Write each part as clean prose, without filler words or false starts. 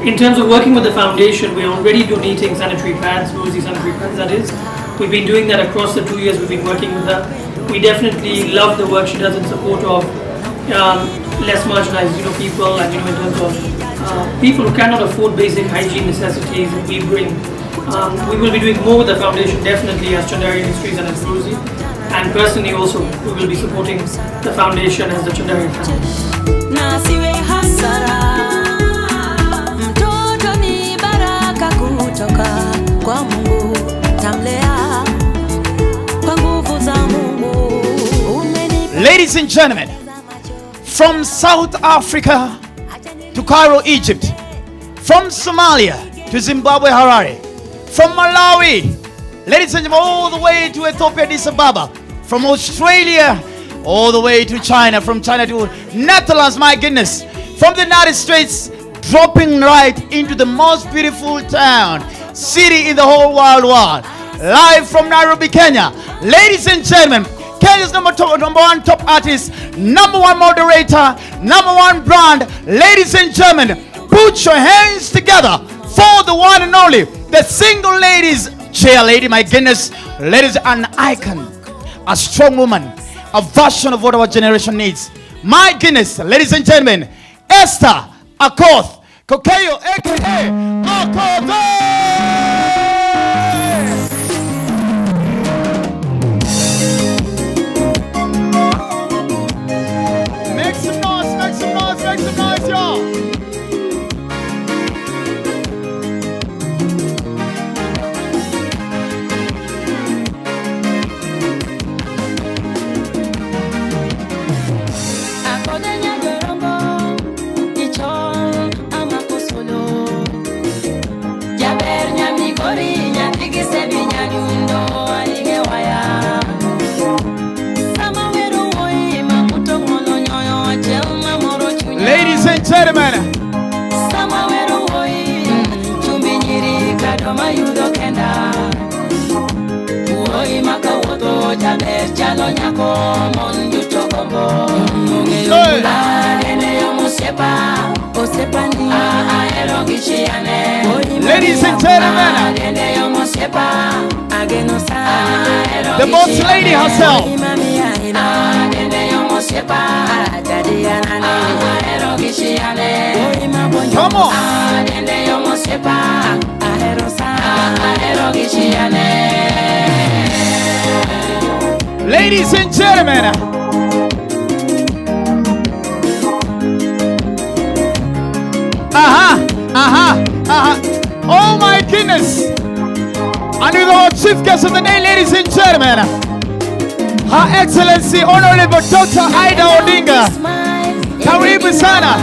In terms of working with the foundation, we're already donating sanitary pads, Rosie sanitary pads, that is. We've been doing that across the 2 years we've been working with her. We definitely love the work she does in support of less marginalized, people, and in terms of people who cannot afford basic hygiene necessities. We will be doing more with the foundation, definitely, as Chandari Industries and as Rosie. And personally, also, we will be supporting the foundation as the Chandari family. Ladies and gentlemen, from South Africa to Cairo, Egypt, from Somalia to Zimbabwe, Harare, from Malawi, ladies and gentlemen, all the way to Ethiopia, Addis Ababa, from Australia, all the way to China, from China to Netherlands, my goodness, from the United States, dropping right into the most beautiful town, city in the whole world, live from Nairobi, Kenya. Ladies and gentlemen, Kenya's number one top artist, number one moderator, number one brand. Ladies and gentlemen, put your hands together for the one and only, the single ladies chair lady. My goodness, ladies, an icon, a strong woman, a version of what our generation needs. My goodness, ladies and gentlemen, Esther Akothee Kokeyo, aka Akothee. Ladies and gentlemen, ladies and gentlemen, the boss lady herself. Come on. Ladies and gentlemen, oh my goodness. And with our chief guest of the day, ladies and gentlemen, Her Excellency Honorable Dr. Ida Odinga. Karibu sana.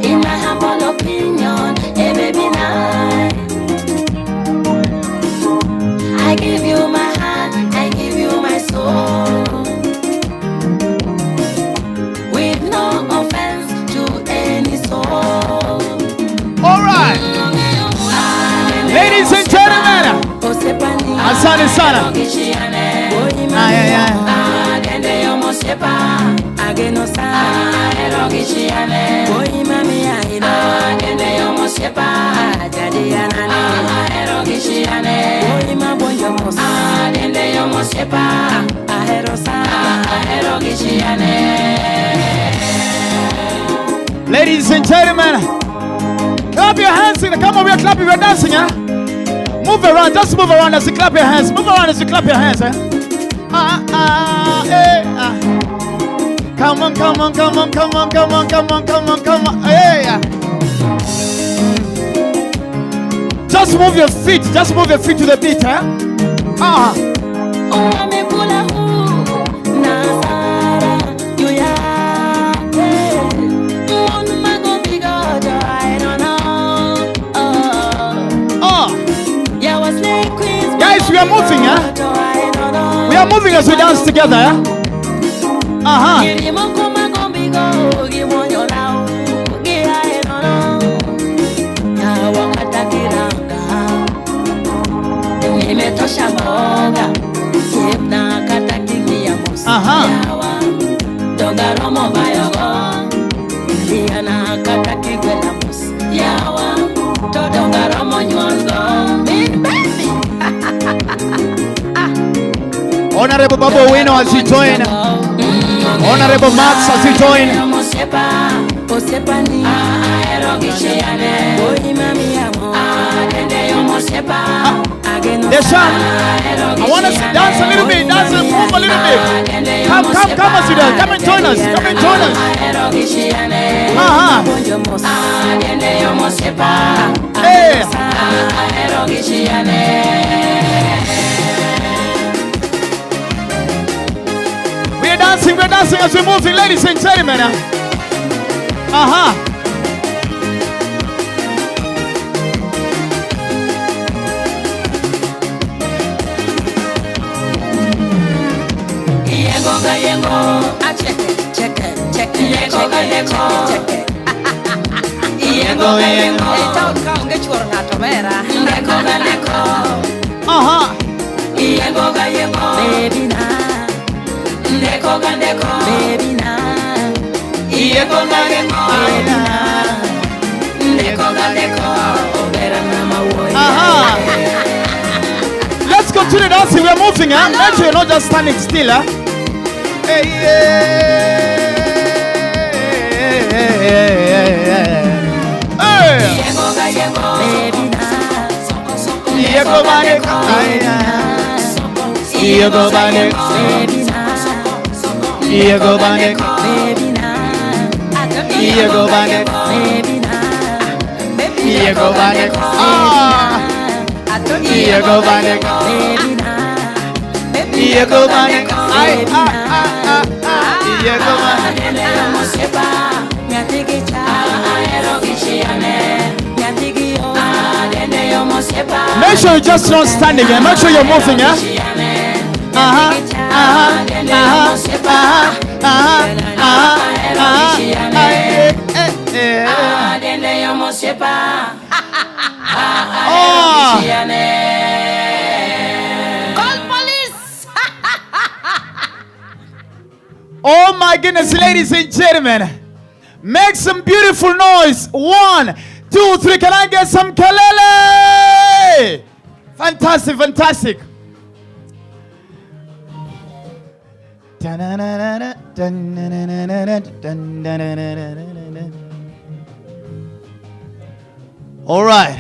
In my humble opinion, baby, I give you my heart, I give you my soul, with no offense to any soul. All right, ladies and gentlemen, asante sana. Ladies and gentlemen, clap your hands. Come over here, clap if you're dancing, huh? Move around, just move around as you clap your hands. Move around as you clap your hands, eh? Come on, come on, come on, come on, come on, come on, come on, come on. Hey. Just move your feet to the beat, huh? Guys, we are moving, huh? We are moving as we dance together, huh? Honorable Babu Wino as you join. Honorable Max as you join. Deshaun, I want us to dance a little bit, dance and move a little bit. Come as you dance. Come and join us. Come and join us. Hey. We're dancing as we're moving, ladies and gentlemen. Let's continue dancing. We're moving, huh? Make sure you're not just standing still, huh? Hey, make sure you're just not standing, eh? Make sure you're moving, eh? Call police. Oh my goodness, ladies and gentlemen, make some beautiful noise. 1, 2, 3. Can I get some kalele? Fantastic, fantastic. All right.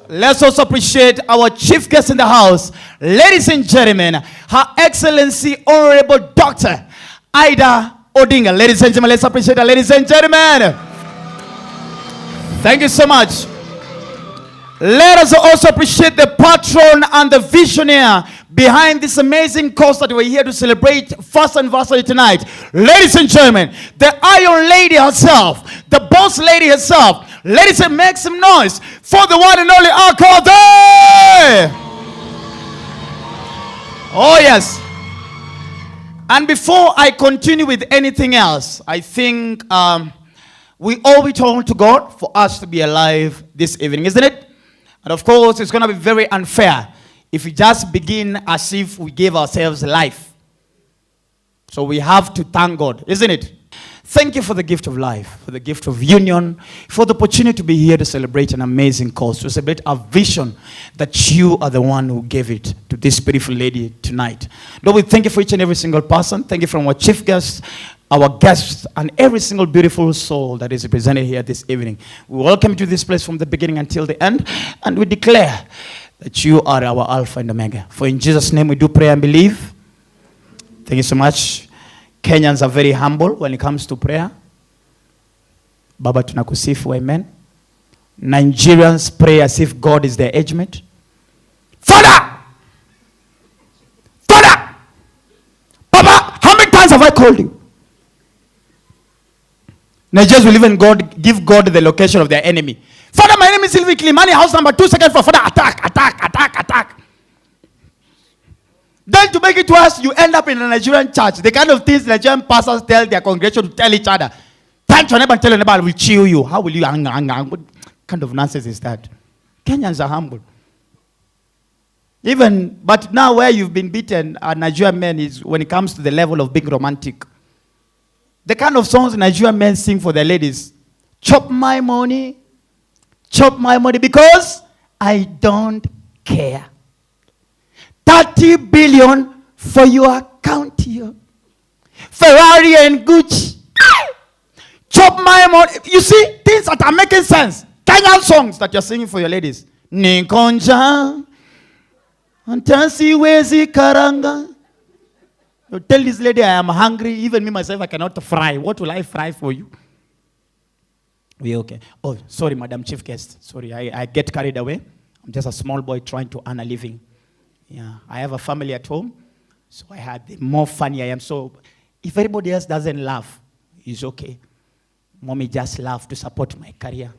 Let's also appreciate our chief guest in the house, ladies and gentlemen, Her Excellency Honorable Dr. Ida Odinga. Ladies and gentlemen, let's appreciate her, ladies and gentlemen. Thank you so much. Let us also appreciate the patron and the visionary behind this amazing cause that we're here to celebrate first anniversary tonight. Ladies and gentlemen, the Iron Lady herself, the boss lady herself. Ladies and make some noise for the one and only Akothee. Oh yes. And before I continue with anything else, I think we owe it all to God for us to be alive this evening, isn't it? And of course, it's going to be very unfair if we just begin as if we gave ourselves life. So we have to thank God, isn't it? Thank you for the gift of life, for the gift of union, for the opportunity to be here to celebrate an amazing cause, to celebrate a vision that you are the one who gave it to this beautiful lady tonight. Lord, we thank you for each and every single person. Thank you from our chief guest, our guests, and every single beautiful soul that is represented here this evening. We welcome you to this place from the beginning until the end, and we declare that you are our Alpha and Omega. For in Jesus' name we do pray and believe. Thank you so much. Kenyans are very humble when it comes to prayer. Baba tunakusifu, amen. Nigerians pray as if God is their agent. Father! Father! Papa, how many times have I called you? Nigerians will even give God the location of their enemy. Father, my name is Sylvie Klimani, house number 2, second floor. Father, attack. Then to make it worse, you end up in a Nigerian church. The kind of things Nigerian pastors tell their congregation to tell each other. Thank your neighbor and tell your neighbor, I will chill you. How will you hang? What kind of nonsense is that? Kenyans are humble. But now where you've been beaten, Nigerian men, is when it comes to the level of being romantic. The kind of songs Nigerian men sing for their ladies. Chop my money because I don't care. 30 billion for your account here. Ferrari and Gucci. Chop my money. You see, things that are making sense. Kenyan songs that you're singing for your ladies. Nikonja. Antansi wezi karanga. You tell this lady I am hungry. Even me myself, I cannot fry. What will I fry for you? We okay. Oh, sorry, Madam Chief Guest. Sorry, I get carried away. I'm just a small boy trying to earn a living. Yeah, I have a family at home. So I had the more funny I am. So if everybody else doesn't laugh, it's okay. Mommy just laugh to support my career.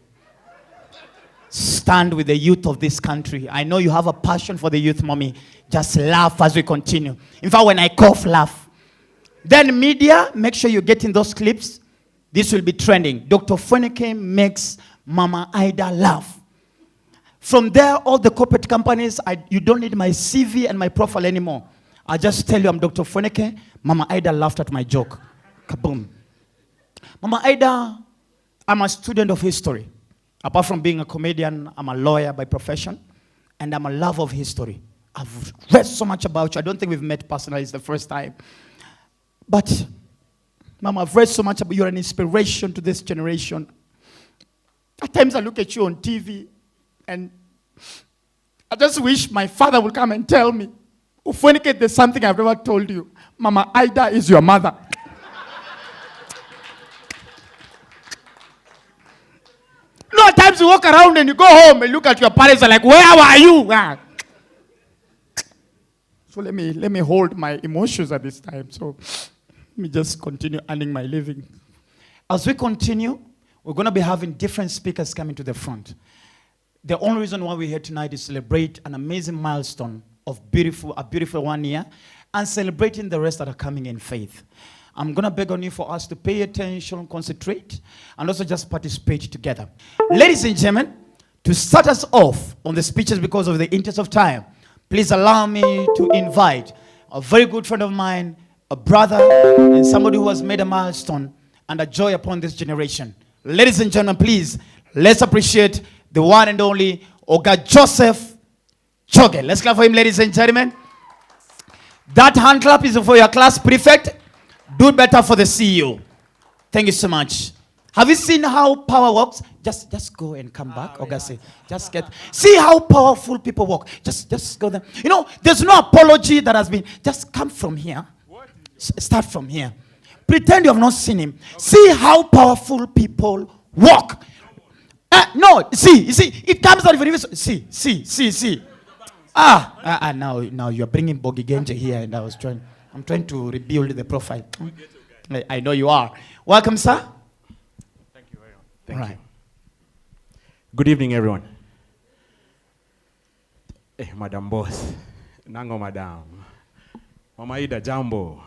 Stand with the youth of this country. I know you have a passion for the youth, Mommy. Just laugh as we continue. In fact, when I cough, laugh. Then media, make sure you get in those clips. This will be trending. Dr. Funeke makes Mama Ida laugh. From there, all the corporate companies, you don't need my CV and my profile anymore. I just tell you I'm Dr. Funeke. Mama Ida laughed at my joke. Kaboom. Mama Ida, I'm a student of history. Apart from being a comedian, I'm a lawyer by profession. And I'm a lover of history. I've read so much about you. I don't think we've met personally. It's the first time. But, Mama, I've read so much about you. You're an inspiration to this generation. At times I look at you on TV, and I just wish my father would come and tell me, Ufuenike, there's something I've never told you. Mama Ida is your mother. No, at times you walk around and you go home and look at your parents and like, where were you? Ah. So let me hold my emotions at this time. So let me just continue earning my living. As we continue, we're going to be having different speakers coming to the front. The only reason why we're here tonight is celebrate an amazing milestone of a beautiful 1 year, and celebrating the rest that are coming in faith. I'm going to beg on you for us to pay attention, concentrate, and also just participate together. Ladies and gentlemen, to start us off on the speeches because of the interest of time, please allow me to invite a very good friend of mine, a brother, and somebody who has made a milestone and a joy upon this generation. Ladies and gentlemen, please, let's appreciate the one and only Oga Joseph Choge. Let's clap for him, ladies and gentlemen. That hand clap is for your class prefect. Do better for the CEO. Thank you so much. Have you seen how power works? Just go and come back. Oga, just see how powerful people work. Just go there. You know, there's no apology that has been. Just come from here. Start from here. Pretend you have not seen him. Okay. See how powerful people walk. No, see, it comes out of your see. Now you're bringing Bogi Genje here, and I'm trying to rebuild the profile. I know you are. Welcome, sir. Thank you very much. Thank you. Good evening, everyone. Madam Boss. Nango Madam. Mama Ida Jambo.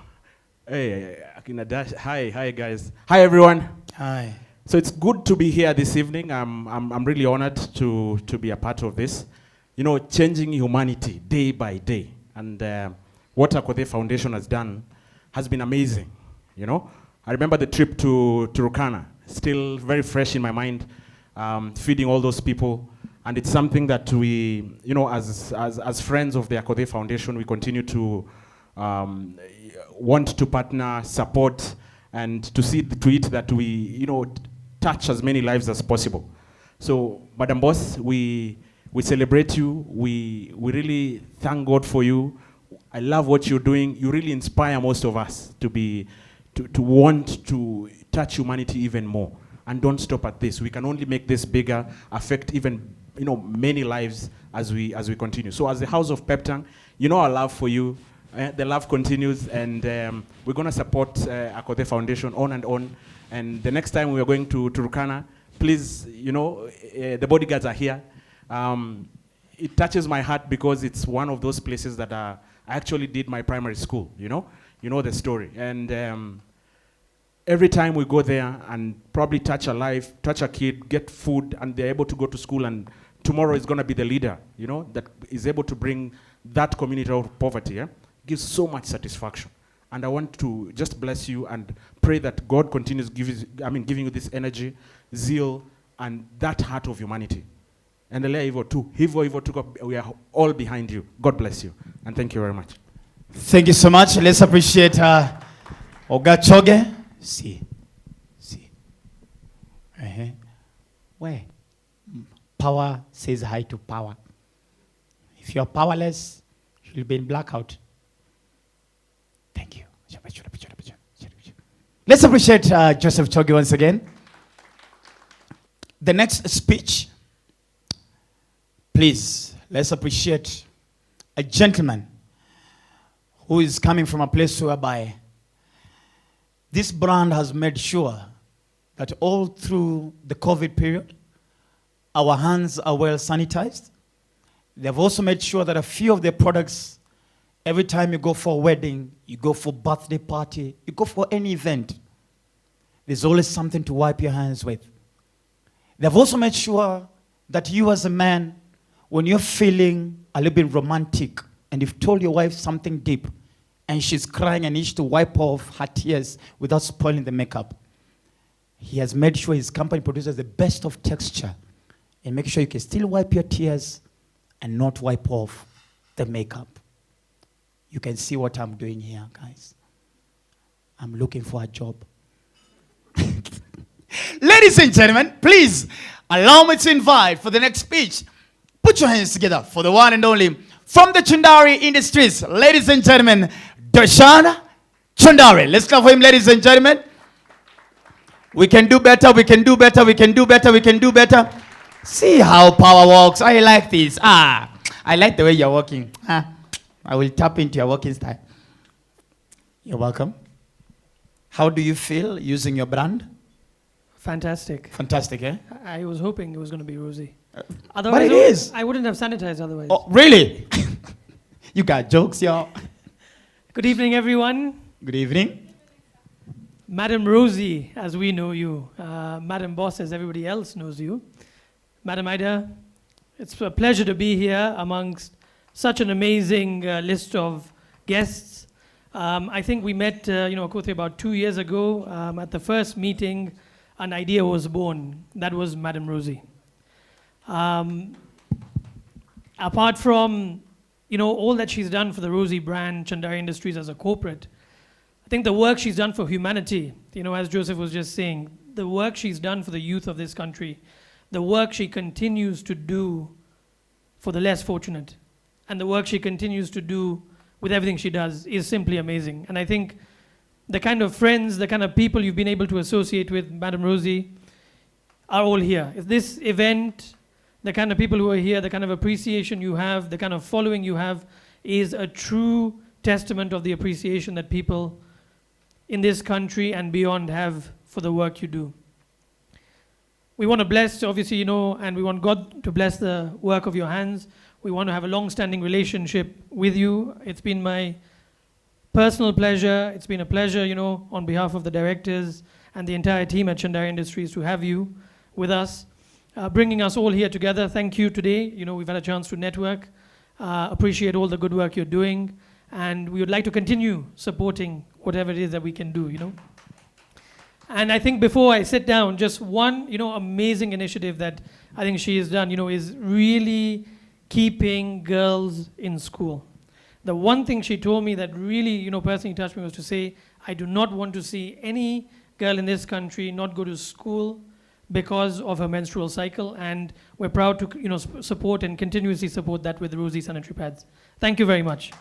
Hey, Akina Dash. Hi guys. Hi everyone. Hi. So it's good to be here this evening. I'm really honored to be a part of this. You know, changing humanity day by day. And what Akothee Foundation has done has been amazing. You know, I remember the trip to Turkana, still very fresh in my mind, feeding all those people. And it's something that we, you know, as friends of the Akothee Foundation, we continue to want to partner, support, and to see to it that we, you know, touch as many lives as possible. So, Madam Boss, we celebrate you. We really thank God for you. I love what you're doing. You really inspire most of us to want to touch humanity even more. And don't stop at this. We can only make this bigger, affect even, you know, many lives as we continue. So as the House of Peptang, you know our love for you. The love continues, and we're going to support Akothee Foundation on and on. And the next time we are going to Turkana, please, you know, the bodyguards are here. It touches my heart because it's one of those places that I actually did my primary school, you know the story. And every time we go there and probably touch a life, touch a kid, get food, and they're able to go to school, and tomorrow is going to be the leader, you know, that is able to bring that community out of poverty, yeah? Gives so much satisfaction. And I want to just bless you and pray that God continues giving you this energy, zeal, and that heart of humanity. And we are all behind you. God bless you. And thank you very much. Thank you so much. Let's appreciate Oga Choge. See. Where? Power says hi to power. If you're powerless, you'll be in blackout. Thank you. Let's appreciate Joseph Choge once again. The next speech, please, let's appreciate a gentleman who is coming from a place whereby this brand has made sure that all through the COVID period, our hands are well sanitized. They've also made sure that a few of their products, every time you go for a wedding, you go for a birthday party, you go for any event, there's always something to wipe your hands with. They've also made sure that you as a man, when you're feeling a little bit romantic and you've told your wife something deep and she's crying and needs to wipe off her tears without spoiling the makeup, he has made sure his company produces the best of texture and make sure you can still wipe your tears and not wipe off the makeup. You can see what I'm doing here, guys. I'm looking for a job. Ladies and gentlemen, please allow me to invite for the next speech. Put your hands together for the one and only from the Chundari Industries. Ladies and gentlemen, Darshan Chundari. Let's clap for him, ladies and gentlemen. We can do better, we can do better, we can do better, we can do better. See how power works. I like this. I like the way you're walking. I will tap into your walking style. You're welcome. How do you feel using your brand? Fantastic. Fantastic, eh? I was hoping it was going to be rosy. But it is. I wouldn't have sanitized otherwise. Oh, really? You got jokes, y'all. Good evening, everyone. Good evening. Madam Rosie, as we know you. Madam Boss, as everybody else knows you. Madam Ida, it's a pleasure to be here amongst such an amazing list of guests. I think we met, Akothee about 2 years ago. At the first meeting, an idea was born. That was Madam Rosie. Apart from, all that she's done for the Rosie brand, Chundari Industries as a corporate, I think the work she's done for humanity, as Joseph was just saying, the work she's done for the youth of this country, the work she continues to do for the less fortunate, and the work she continues to do with everything she does is simply amazing. And I think the kind of friends, the kind of people you've been able to associate with Madam Rosie are all here. If this event, the kind of people who are here, the kind of appreciation you have, the kind of following you have is a true testament of the appreciation that people in this country and beyond have for the work you do. We want to bless, obviously, and we want God to bless the work of your hands. We want to have a long-standing relationship with you. It's been my personal pleasure. It's been a pleasure, on behalf of the directors and the entire team at Chundari Industries to have you with us, bringing us all here together. Thank you today. We've had a chance to network, appreciate all the good work you're doing, and we would like to continue supporting whatever it is that we can do, And I think before I sit down, just one, amazing initiative that I think she has done, is really keeping girls in school. The one thing she told me that really, personally touched me was to say, I do not want to see any girl in this country not go to school because of her menstrual cycle, and we're proud to, support and continuously support that with Rosie sanitary pads. Thank you very much.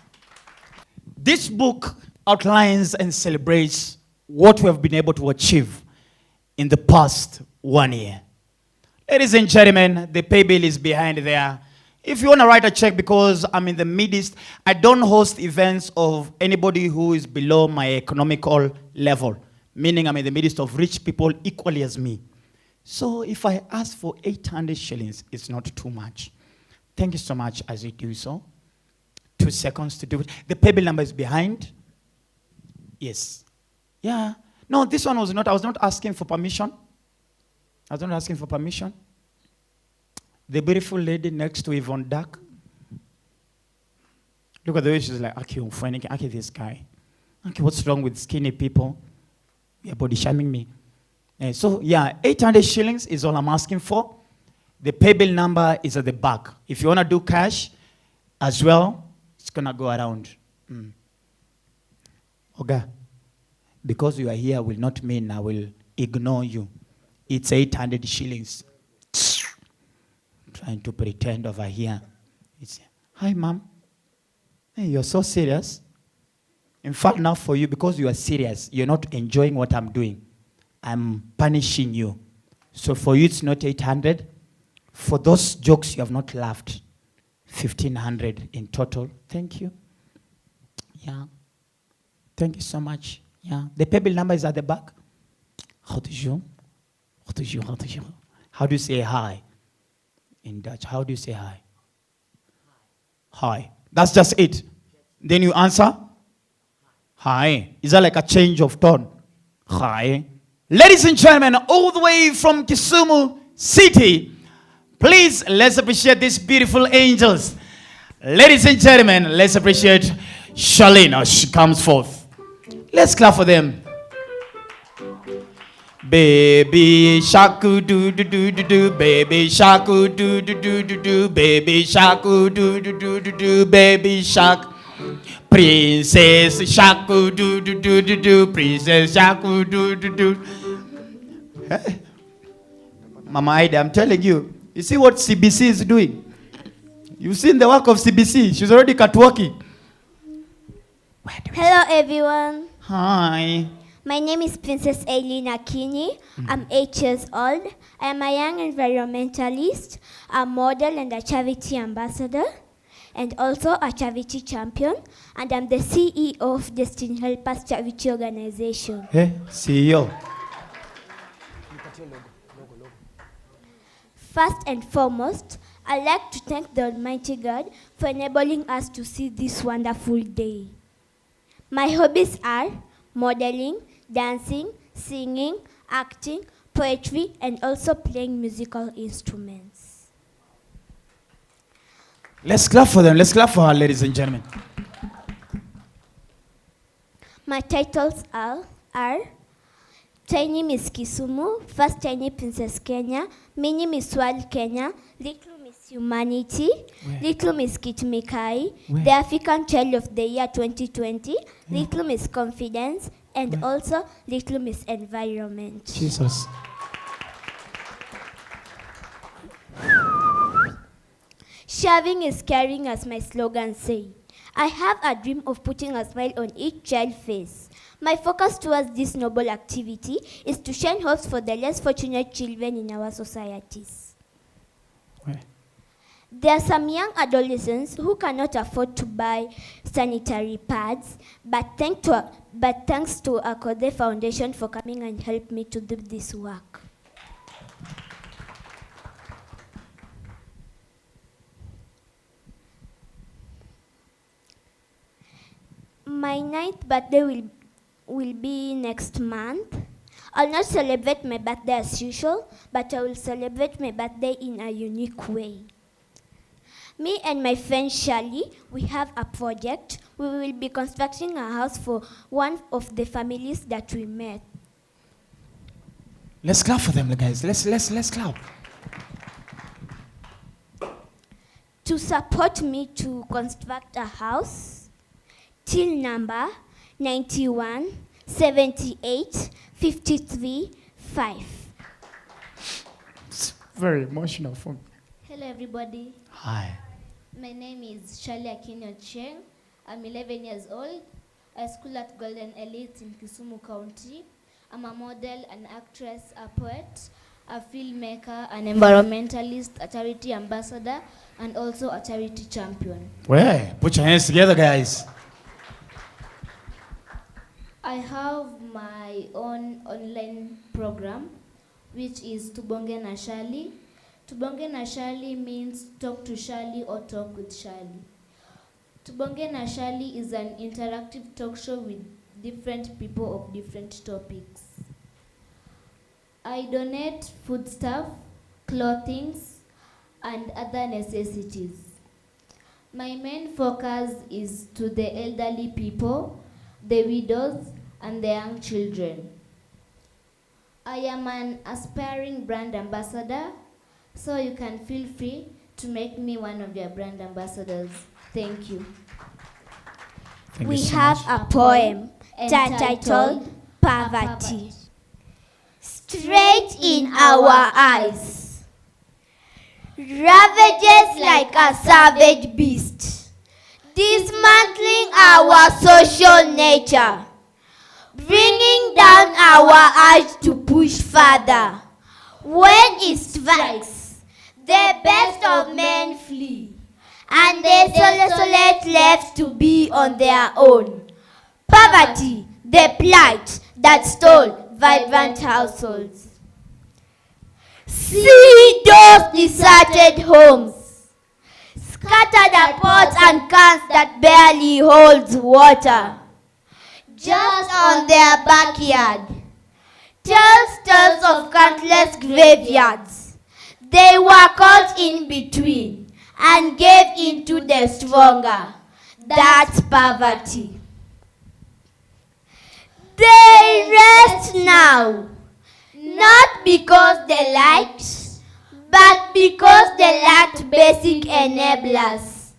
This book outlines and celebrates what we have been able to achieve in the past 1 year. Ladies and gentlemen, the pay bill is behind there. If you want to write a check, because I'm in the midst, I don't host events of anybody who is below my economical level, meaning I'm in the midst of rich people equally as me. So if I ask for 800 shillings, it's not too much. Thank you so much as you do so. 2 seconds to do it. The pay bill number is behind. Yes. Yeah. No, this one was not. I was not asking for permission. I was not asking for permission. The beautiful lady next to Yvonne Duck. Look at the way she's like, okay, this guy. Okay, what's wrong with skinny people? You're body shaming me. So, 800 shillings is all I'm asking for. The pay bill number is at the back. If you want to do cash as well, it's going to go around. Oga, because you are here will not mean I will ignore you. It's 800 shillings. Trying to pretend over here. It's, hi, ma'am. Hey, you're so serious. In fact, now for you, because you are serious, you're not enjoying what I'm doing. I'm punishing you. So for you, it's not 800. For those jokes you have not laughed, 1,500 in total. Thank you. Yeah. Thank you so much. Yeah. The paybill number is at the back. How do you? How do you? How do you? How do you say hi? In Dutch, how do you say hi? Hi. That's just it. Then you answer. Hi. Is that like a change of tone? Hi. Ladies and gentlemen, all the way from Kisumu City, please, let's appreciate these beautiful angels. Ladies and gentlemen, let's appreciate Charlene as she comes forth. Let's clap for them. Baby shark do do do do do, baby shark do do do do do, baby shark do do do do do, baby shark. Princess shark do do do do do, princess shark do do do. Hey. Mama Ida, I'm telling you, you see what CBC is doing? You've seen the work of CBC. She's already catwalking. Hello everyone. Hi. My name is Princess Aileen Akini. I'm 8 years old. I am a young environmentalist, a model and a charity ambassador, and also a charity champion. And I'm the CEO of Destiny Helpers Charity Organization. Hey, CEO. First and foremost, I'd like to thank the Almighty God for enabling us to see this wonderful day. My hobbies are modeling, dancing, singing, acting, poetry, and also playing musical instruments. Let's clap for them. Let's clap for her, ladies and gentlemen. My titles are Tiny Miss Kisumu, First Tiny Princess Kenya, Mini Miss World Kenya, Little Miss Humanity, Little Miss Kitmikai, the African Child of the Year 2020, Little Miss Confidence, and also Little Miss Environment. Jesus. Sharing is caring, as my slogan says. I have a dream of putting a smile on each child's face. My focus towards this noble activity is to shine hopes for the less fortunate children in our societies. There are some young adolescents who cannot afford to buy sanitary pads, but thanks to Akothee Foundation for coming and help me to do this work. My 9th birthday will be next month. I'll not celebrate my birthday as usual, but I will celebrate my birthday in a unique way. Me and my friend Shirley, we have a project. We will be constructing a house for one of the families that we met. Let's clap for them, guys. Let's clap. To support me to construct a house, till number 91 78 53 5. It's very emotional for me. Hello everybody. Hi. My name is Shirley Akinyo Cheng. I'm 11 years old. I school at Golden Elite in Kisumu County. I'm a model, an actress, a poet, a filmmaker, an environmentalist, a charity ambassador, and also a charity champion. Well, put your hands together, guys. I have my own online program, which is Tubonge na Shirley. Tubonge na Shirley means talk to Shirley or talk with Shirley. Tubonge na Shirley is an interactive talk show with different people of different topics. I donate foodstuff, clothing, and other necessities. My main focus is to the elderly people, the widows, and the young children. I am an aspiring brand ambassador, so you can feel free to make me one of your brand ambassadors. Thank you. Thank We you so have much. a poem. entitled Poverty. Straight in our eyes, ravages like a savage beast, dismantling our social nature, bringing down our urge to push further. When it strikes, the best of men flee, and they solely left to be on their own. Poverty, the plight that stole vibrant households. See those deserted homes, scattered pots and cans that barely holds water, just on their backyard. Tales of countless graveyards. They were caught in between and gave in to the stronger. That's poverty. They rest now, not because they liked, but because they lacked basic enablers,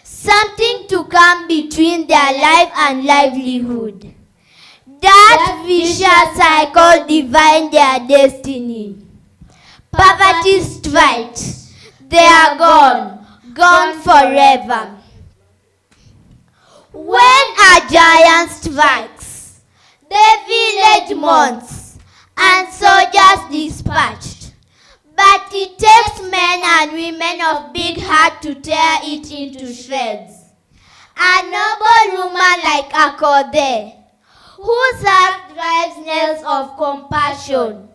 something to come between their life and livelihood. That vicious cycle defined their destiny. Poverty strikes, they are gone forever. When a giant strikes, the village mourns, and soldiers dispatched. But it takes men and women of big heart to tear it into shreds. A noble woman like Akothee, whose heart drives nails of compassion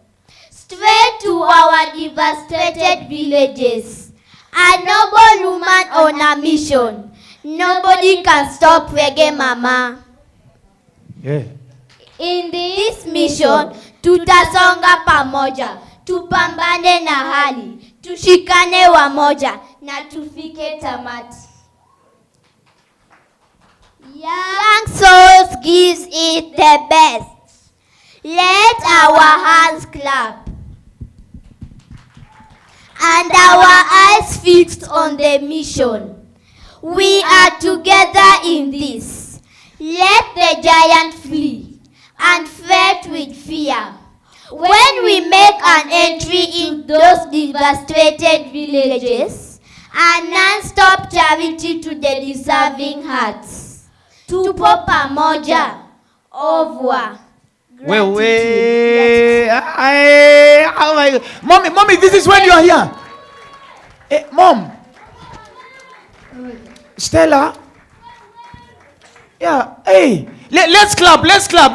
straight to our devastated villages. A noble woman on a mission. Nobody can stop reggae mama. Yeah. In this mission, tutasonga pamoja, tupambane na hali, tushikane wamoja, na tufike tamati. Young souls gives it the best. Let our hands clap and our eyes fixed on the mission. We are together in this. Let the giant flee and fret with fear. When we make an entry in those devastated villages, a non-stop charity to the deserving hearts. Tupo pamoja. Au revoir. Mommy, this is when you are here. Hey, Mom. Stella. Yeah, hey. Let's clap.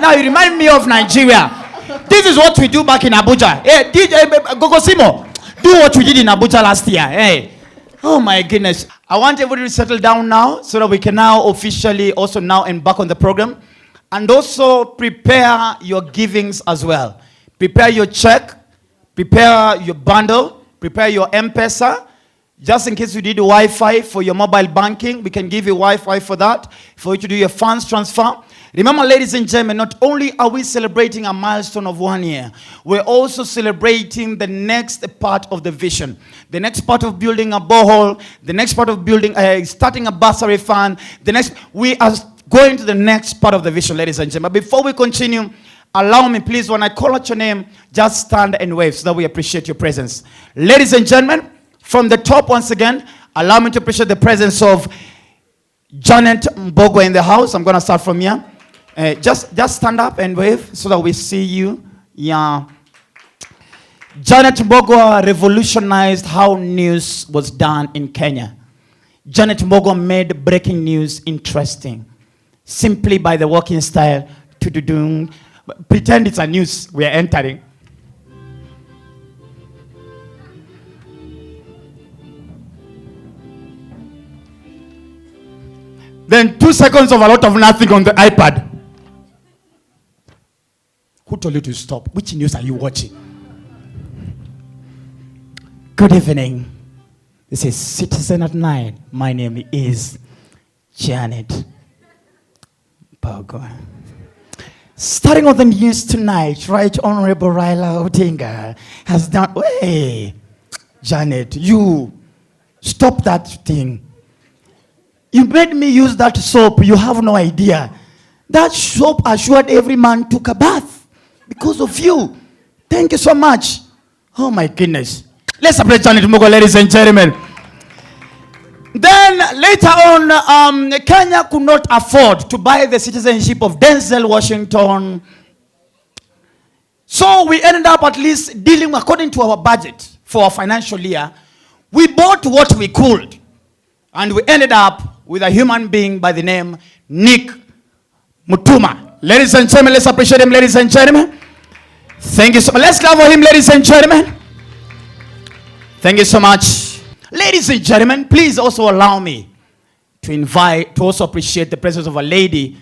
Now you remind me of Nigeria. This is what we do back in Abuja. Hey, Gogosimo, do what we did in Abuja last year. Hey. Oh my goodness. I want everybody to settle down now so that we can now officially also now embark on the program. And also prepare your givings as well. Prepare your check, prepare your bundle, prepare your M-Pesa. Just in case you need Wi-Fi for your mobile banking, we can give you Wi-Fi for that, for you to do your funds transfer. Remember, ladies and gentlemen, not only are we celebrating a milestone of 1 year, we're also celebrating the next part of the vision. The next part of building a borehole, the next part of building, starting a bursary fund, we are going to the next part of the vision, ladies and gentlemen. Before we continue, allow me, please, when I call out your name, just stand and wave so that we appreciate your presence. Ladies and gentlemen, from the top once again, allow me to appreciate the presence of Janet Mbogwa in the house. I'm going to start from here. Just stand up and wave so that we see you. Yeah. Janet Mbogwa revolutionized how news was done in Kenya. Janet Mbogwa made breaking news interesting simply by the walking style. Pretend it's a news we are entering. Then 2 seconds of a lot of nothing on the iPad. Who told you to stop? Which news are you watching? Good evening. This is Citizen at 9. My name is Janet Mbogwa. Starting with the news tonight, Right Honorable Raila Odinga has done... Hey, Janet, you stop that thing. You made me use that soap. You have no idea. That soap assured every man took a bath because of you. Thank you so much. Oh my goodness. Let's celebrate Janet Mugo, ladies and gentlemen. Then later on, Kenya could not afford to buy the citizenship of Denzel Washington. So we ended up at least dealing according to our budget for our financial year. We bought what we could. And we ended up with a human being by the name Nick Mutuma. Ladies and gentlemen, let's appreciate him, ladies and gentlemen. Thank you so much. Let's clap for him, ladies and gentlemen. Thank you so much. Ladies and gentlemen, please also allow me to also appreciate the presence of a lady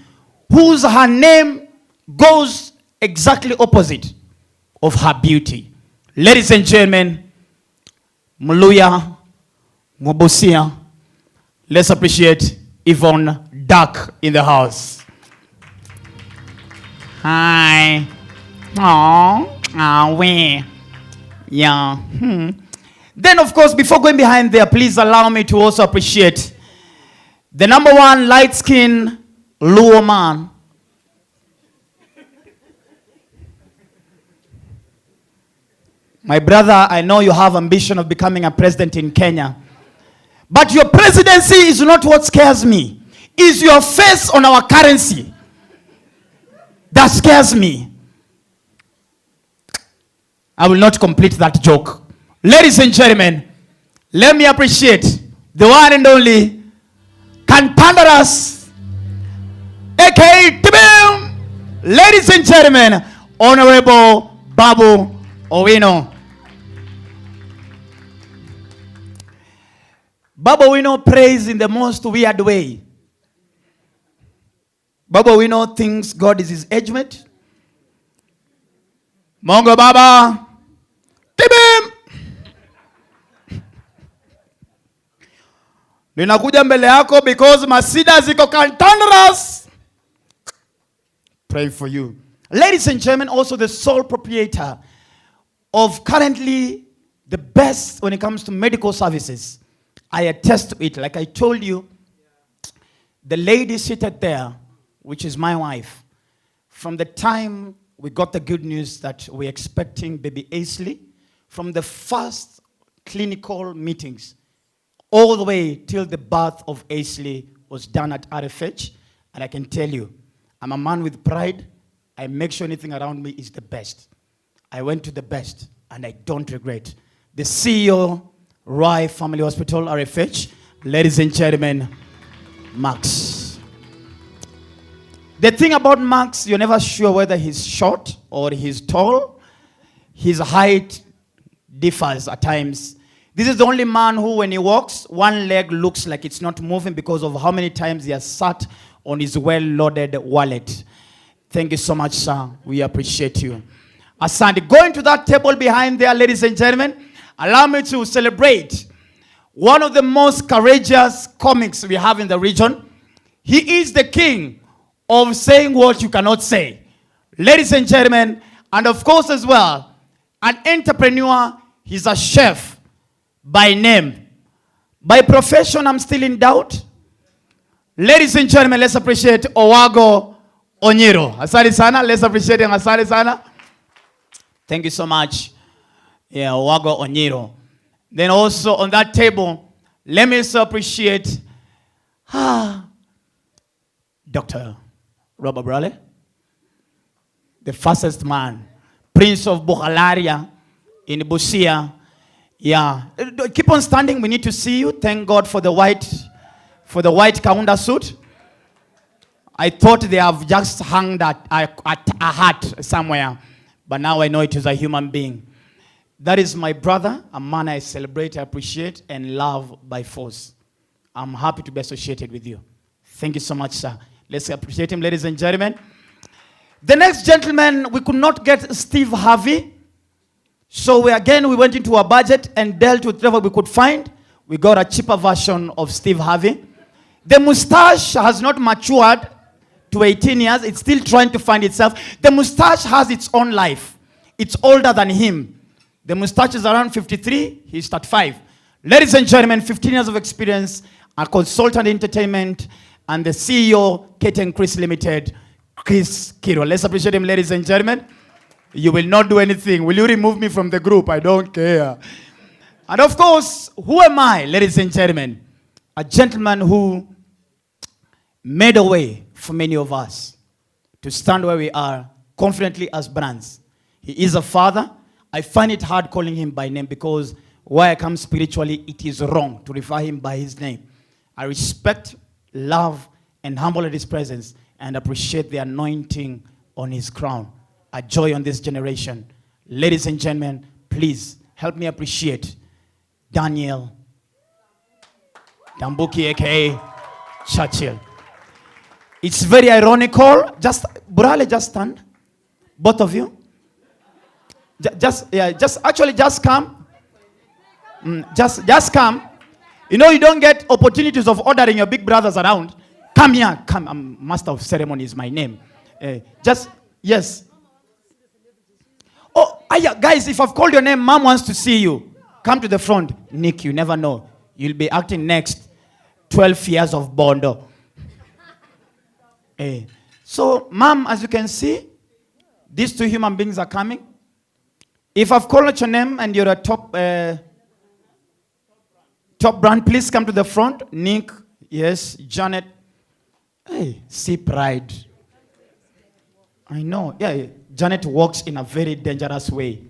whose her name goes exactly opposite of her beauty. Ladies and gentlemen, Muluya Mobosia, let's appreciate Yvonne Duck in the house. Hi. We. Yeah. Then, of course, before going behind there, please allow me to also appreciate the number one light-skinned Luo man. My brother, I know you have ambition of becoming a president in Kenya. But your presidency is not what scares me. It's your face on our currency that scares me. I will not complete that joke. Ladies and gentlemen, let me appreciate the one and only Cantandaras, aka Tibim. Ladies and gentlemen, Honorable Babu Owino. Babu Owino prays in the most weird way. Babu Owino thinks God is his age mate. Mongo Baba, Tibim. Ninakuja mbele yako because masida ziko Cantandaras. Pray for you. Ladies and gentlemen, also the sole proprietor of currently the best when it comes to medical services. I attest to it. Like I told you, the lady seated there, which is my wife, from the time we got the good news that we're expecting baby Aisley, from the first clinical meetings, all the way till the birth of Aisley was done at RFH. And I can tell you, I'm a man with pride. I make sure anything around me is the best. I went to the best, and I don't regret. The CEO, Roy Family Hospital, RFH, ladies and gentlemen, Max. The thing about Max, you're never sure whether he's short or he's tall. His height differs at times. This is the only man who, when he walks, one leg looks like it's not moving because of how many times he has sat on his well-loaded wallet. Thank you so much, sir. We appreciate you. Asante. Going to that table behind there, ladies and gentlemen, allow me to celebrate one of the most courageous comics we have in the region. He is the king of saying what you cannot say. Ladies and gentlemen, and of course as well, an entrepreneur, he's a chef. By name. By profession, I'm still in doubt. Ladies and gentlemen, let's appreciate Owago Onyiro. Asante sana. Let's appreciate him. Asante sana. Thank you so much. Yeah, Owago Onyiro. Then also on that table, let me also appreciate Dr. Robert Brale, the fastest man, Prince of Bukhalaria in Busia. Yeah, keep on standing. We need to see you. Thank God for the white Kaunda suit. I thought they have just hung that a hat somewhere, but now I know it is a human being. That is my brother, a man I celebrate, I appreciate, and love by force. I'm happy to be associated with you. Thank you so much, sir. Let's appreciate him, ladies and gentlemen. The next gentleman, we could not get Steve Harvey. So we went into our budget and dealt with whatever we could find. We got a cheaper version of Steve Harvey. The mustache has not matured to 18 years. It's still trying to find itself. The mustache has its own life. It's older than him. The mustache is around 53. He's 35. Ladies and gentlemen, 15 years of experience, a consultant in entertainment, and the CEO, Kate and Chris Limited, Chris Kiro. Let's appreciate him, ladies and gentlemen. You will not do anything. Will you remove me from the group? I don't care. And of course, who am I, ladies and gentlemen? A gentleman who made a way for many of us to stand where we are confidently as brands. He is a father. I find it hard calling him by name because where I come spiritually, it is wrong to refer him by his name. I respect, love, and humble at his presence and appreciate the anointing on his crown. A joy on this generation. Ladies and gentlemen, please help me appreciate Daniel Dambuki, aka Churchill. It's very ironical. Just Burale, just stand. Both of you. Just come. Just come. You know you don't get opportunities of ordering your big brothers around. Come here. Come. I'm master of ceremony is my name. Yes. Oh, guys, if I've called your name, mom wants to see you. Come to the front. Nick, you never know. You'll be acting next 12 years of Bondo. So, mom, as you can see, these two human beings are coming. If I've called out your name and you're a top brand, please come to the front. Nick, yes, Janet. Hey, see pride. I know. Yeah, Janet walks in a very dangerous way.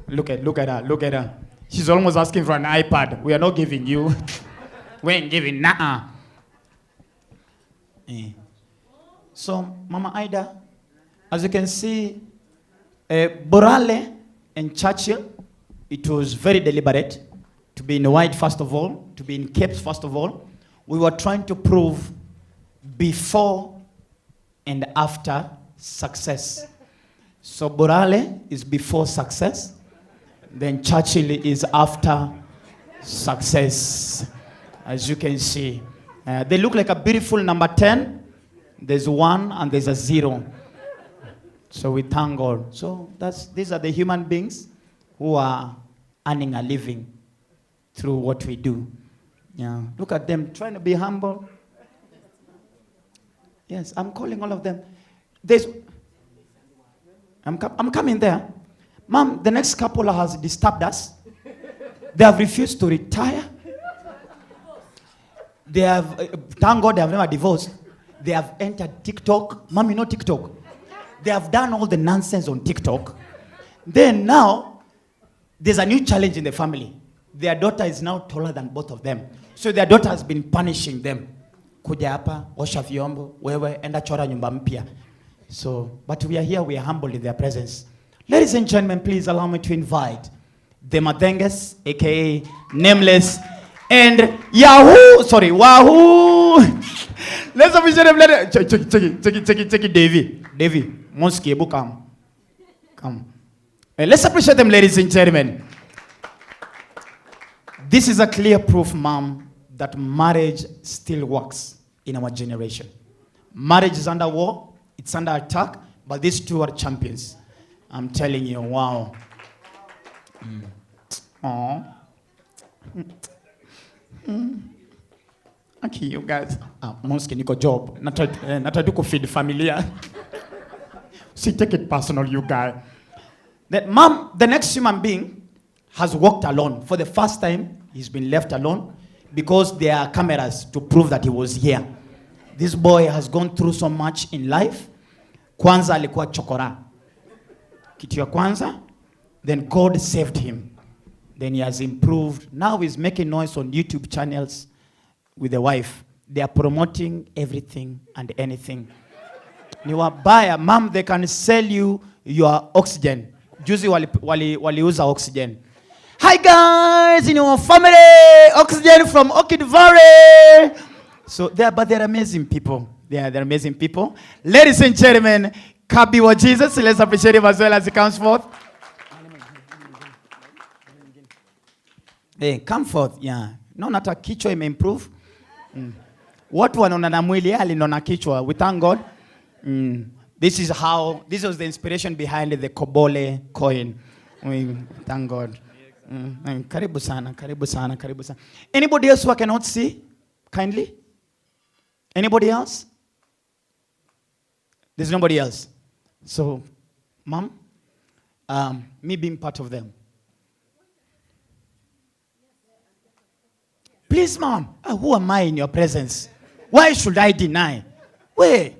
Look at her. She's almost asking for an iPad. We are not giving you. We ain't giving So, Mama Ida, as you can see, Borale and Churchill, it was very deliberate to be in white first of all, to be in capes first of all. We were trying to prove before and after success. So Borale is before success, then Churchill is after success. As you can see, they look like a beautiful number 10. There's 1 and there's a 0. So we thank God. So these are the human beings who are earning a living through what we do. Yeah, look at them trying to be humble. Yes, I'm calling all of them. I'm coming there. Mom, the next couple has disturbed us. They have refused to retire. They have, thank God they have never divorced. They have entered TikTok. Mom, you know TikTok? They have done all the nonsense on TikTok. Then now, there's a new challenge in the family. Their daughter is now taller than both of them. So their daughter has been punishing them. Kuja hapa, osha vyombo, wewe, enda chora nyumba mpya. So, but we are here, we are humble in their presence. Ladies and gentlemen, please allow me to invite the Madenges, aka Nameless, and Wahoo! Let's appreciate them. Check it, Davy, Monski, come. Let's appreciate them, ladies and gentlemen. This is a clear proof, Mom, that marriage still works in our generation. Marriage is under war, it's under attack, but these two are champions. I'm telling you, wow. Okay, you guys. Monski niko job. Nataka feed familia. See, take it personal, you guys. That Mom, the next human being, has walked alone. For the first time, he's been left alone because there are cameras to prove that he was here. This boy has gone through so much in life. Kwanza alikuwa chokora. Kitu ya kwanza, then God saved him. Then he has improved. Now he's making noise on YouTube channels with the wife. They are promoting everything and anything. Ni wabaya, Mom, they can sell you your oxygen. Juzi waliuza oxygen. Hi guys, in your family, oxygen from Orchid Valley. So they're amazing people. They're amazing people. Ladies and gentlemen, Kabi wa Jesus, let's appreciate him as well as he comes forth. Hey, come forth, yeah. No, nata kichwa improve. Watu wanaona na mwili alinona kichwa. We thank God. This was the inspiration behind the Kobole coin. We thank God. Karibu sana. Anybody else who I cannot see? Kindly? Anybody else? There's nobody else. So, Mom, me being part of them. Please, Mom, who am I in your presence? Why should I deny? Wait,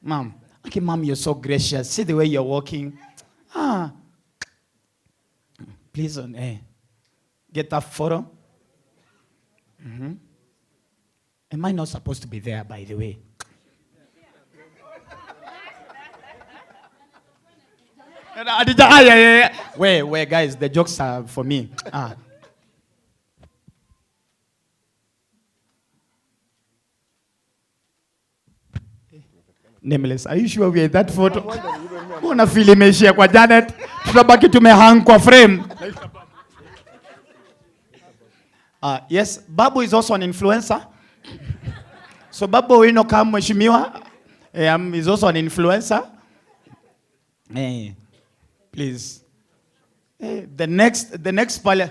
Mom. Okay, Mom, you're so gracious. See the way you're walking. Please, get that photo. Mm-hmm. Am I not supposed to be there, by the way? Wait, guys, the jokes are for me. Nameless, are you sure we are in that photo? Una filimeshia kwa Janet, tutabaki tumehang kwa frame. Yes, Babu is also an influencer. So Babu wino kama mheshimiwa, is also an influencer. Please. The next pale.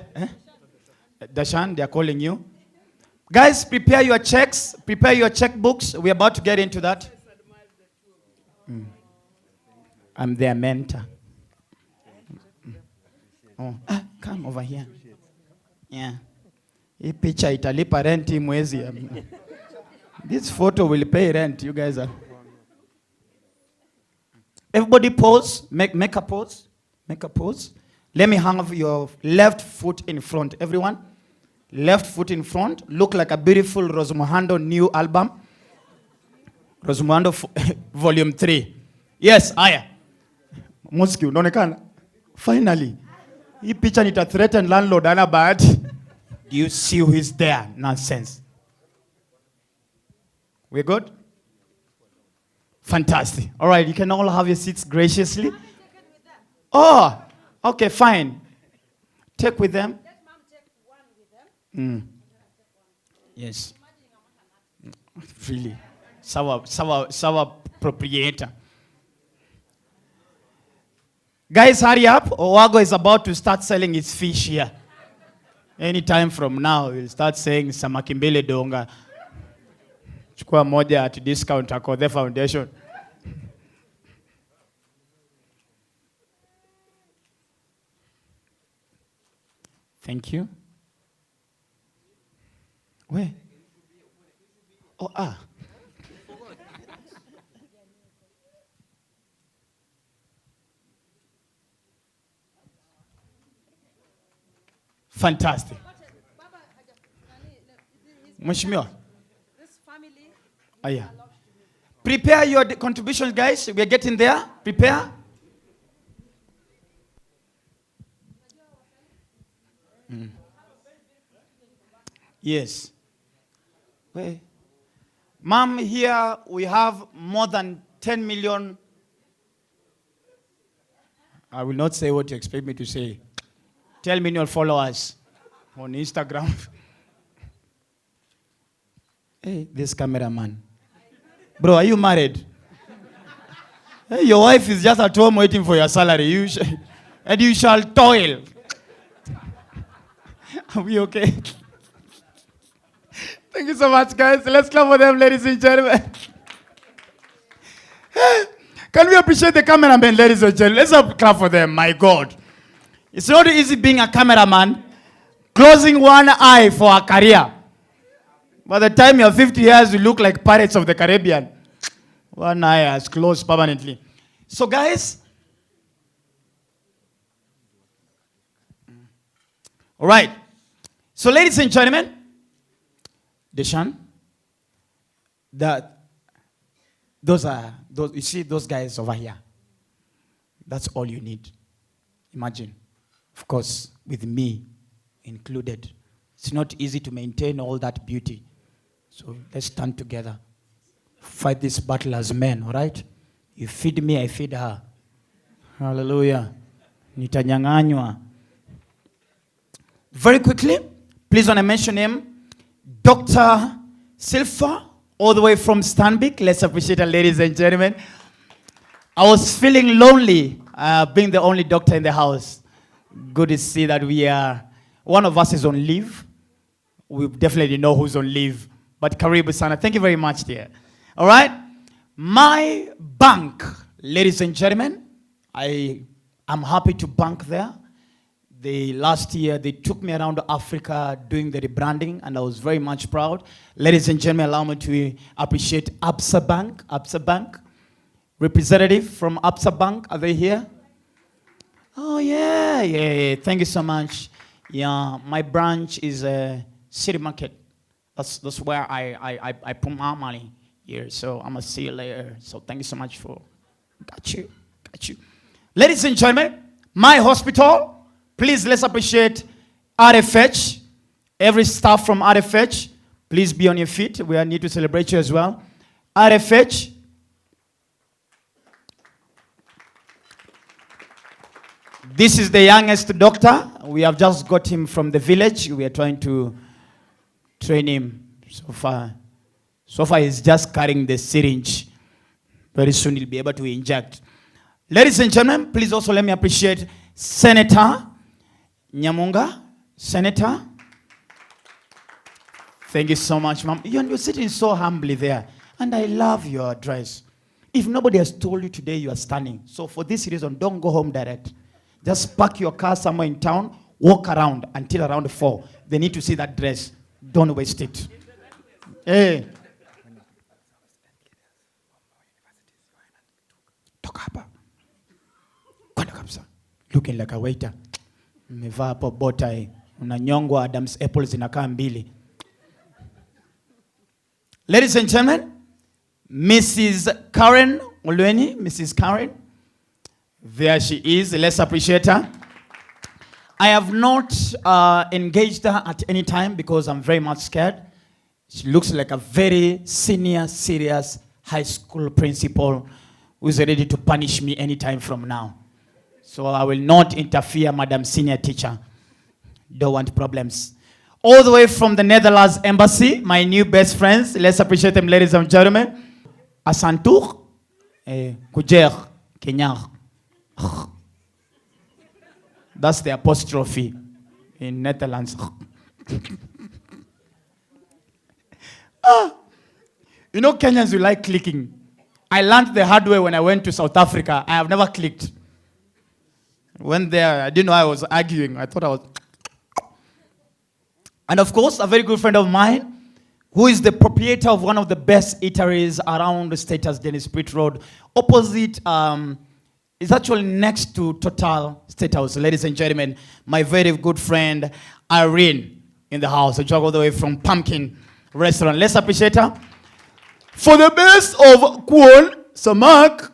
Dashan, they are calling you. Guys, prepare your checks, prepare your checkbooks. We're about to get into that. I'm their mentor. Come over here. Yeah. Hii picha italipa rent mwezi. This photo will pay rent, you guys are. Everybody pose, make a pose. Make a pose. Let me have your left foot in front, everyone. Left foot in front. Look like a beautiful Rosmuhando new album. Rosmuhando volume 3. Yes, aya. Mosque, unaonekana. Finally. Hii picha nita threaten landlord ana bad. Do you see who is there? Nonsense. We're good? Fantastic. All right, you can all have your seats graciously. Oh, okay, fine. Take with them. Yes. Really. Sawa proprietor. Guys, hurry up. Owago is about to start selling its fish here. Anytime from now, we'll start saying samaki mbele donga. Chukua moja at discount Akothee Foundation. Thank you. Where? Fantastic. Mheshimiwa. Yeah. Prepare your contributions, guys. We are getting there. Prepare. Yes. Wait. Ma'am, here we have more than 10 million. I will not say what you expect me to say. 10 million followers on Instagram. Hey, this cameraman. Bro, are you married? Hey, your wife is just at home waiting for your salary. And you shall toil. Are we okay? Thank you so much, guys. Let's clap for them, ladies and gentlemen. Can we appreciate the cameraman, ladies and gentlemen? Let's clap for them, my God. It's not easy being a cameraman, closing one eye for a career. By the time you're 50 years, you look like Pirates of the Caribbean. One eye has closed permanently. So, guys, all right. So, ladies and gentlemen, Deshan, those you see those guys over here. That's all you need. Imagine, of course, with me included. It's not easy to maintain all that beauty. So let's stand together. Fight this battle as men, all right? You feed me, I feed her. Hallelujah. Nitanyang'anywa. Very quickly, please want to mention him. Dr. Silfa, all the way from Stanbic. Let's appreciate her, ladies and gentlemen. I was feeling lonely being the only doctor in the house. Good to see that one of us is on leave. We definitely know who's on leave. But Karibu Sana, thank you very much, dear. All right? My bank, ladies and gentlemen, I am happy to bank there. The last year, they took me around Africa doing the rebranding, and I was very much proud. Ladies and gentlemen, allow me to appreciate Absa Bank. Representative from Absa Bank, are they here? Oh, yeah. Thank you so much. Yeah, my branch is City Market. That's where I put my money here. So I'm a see you later. So thank you so much for, got you. Ladies and gentlemen, my hospital. Please, let's appreciate RFH. Every staff from RFH, please be on your feet. We need to celebrate you as well. RFH. This is the youngest doctor. We have just got him from the village. We are trying to train him. So far he's just carrying the syringe. Very soon he'll be able to inject. Ladies and gentlemen, please also let me appreciate Senator Nyamunga. Senator. Thank you so much, ma'am. You're sitting so humbly there. And I love your dress. If nobody has told you today, you are standing. So for this reason, don't go home direct. Just park your car somewhere in town, walk around until around 4. They need to see that dress. Don't waste it. Hey. Toka hapa. Kwenda kabisa. Looking like a waiter. Umevaa hapo botai. Unanyongwa Adam's apples zinakaa mbili. Ladies and gentlemen, Mrs. Karen Olweni, Mrs. Karen. There she is. Let's appreciate her. I have not engaged her at any time because I'm very much scared. She looks like a very senior, serious high school principal who is ready to punish me anytime from now. So I will not interfere, Madam Senior Teacher. Don't want problems. All the way from the Netherlands Embassy, my new best friends. Let's appreciate them, ladies and gentlemen. Asantur, Kujer, Kenyar. That's the apostrophe in Netherlands. You know, Kenyans, we like clicking. I learned the hard way when I went to South Africa. I have never clicked. Went there, I didn't know I was arguing. I thought I was... And of course, a very good friend of mine, who is the proprietor of one of the best eateries around the Status Dennis Pitt Road, opposite... It's actually next to Total State House. Ladies and gentlemen, my very good friend, Irene, in the house. I jog all the way from Pumpkin Restaurant. Let's appreciate her. For the best of Kwon, Samak,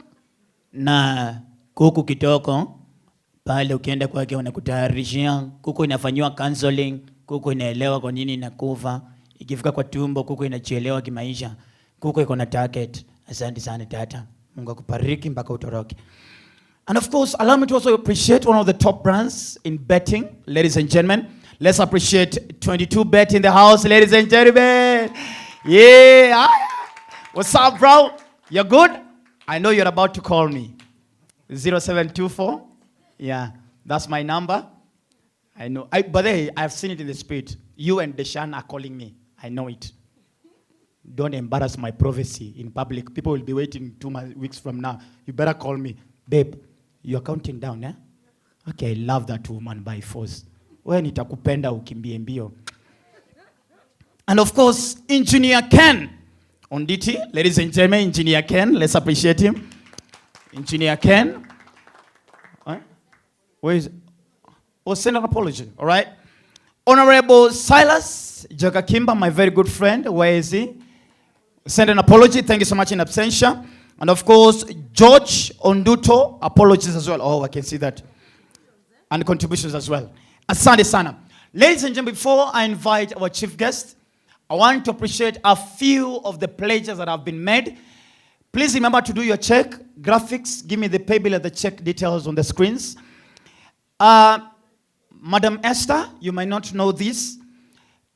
na kuku kitoko, pale ukienda kwake wanakutayarishia, kuku inafanywa counseling, kuku inaelewa kwa nini inakufa, ikifika kwa tumbo, kuku inachielewa kimaisha, kuku iko na target. Asante sana tata. Mungu akubariki mpaka utoroke. And of course, allow me to also appreciate one of the top brands in betting. Ladies and gentlemen, let's appreciate 22Bet in the house, ladies and gentlemen. Yeah. What's up, bro? You're good? I know you're about to call me. 0724. Yeah, that's my number. I know. But hey, I've seen it in the spirit. You and Deshan are calling me. I know it. Don't embarrass my prophecy in public. People will be waiting 2 weeks from now. You better call me. Babe, you're counting down, eh? Okay, I love that woman by force. When nitakupenda ukimbie mbio. And of course, Engineer Ken on DT. Ladies and gentlemen, Engineer Ken. Let's appreciate him. Engineer Ken. Where is it? Oh, send an apology, all right? Honorable Silas Jagakimba, my very good friend. Where is he? Send an apology. Thank you so much in absentia. And of course, George Onduto, apologies as well. Oh, I can see that. And contributions as well. Asante sana. Ladies and gentlemen, before I invite our chief guest, I want to appreciate a few of the pledges that have been made. Please remember to do your check. Graphics, give me the pay bill and the check details on the screens. Madam Esther, you might not know this.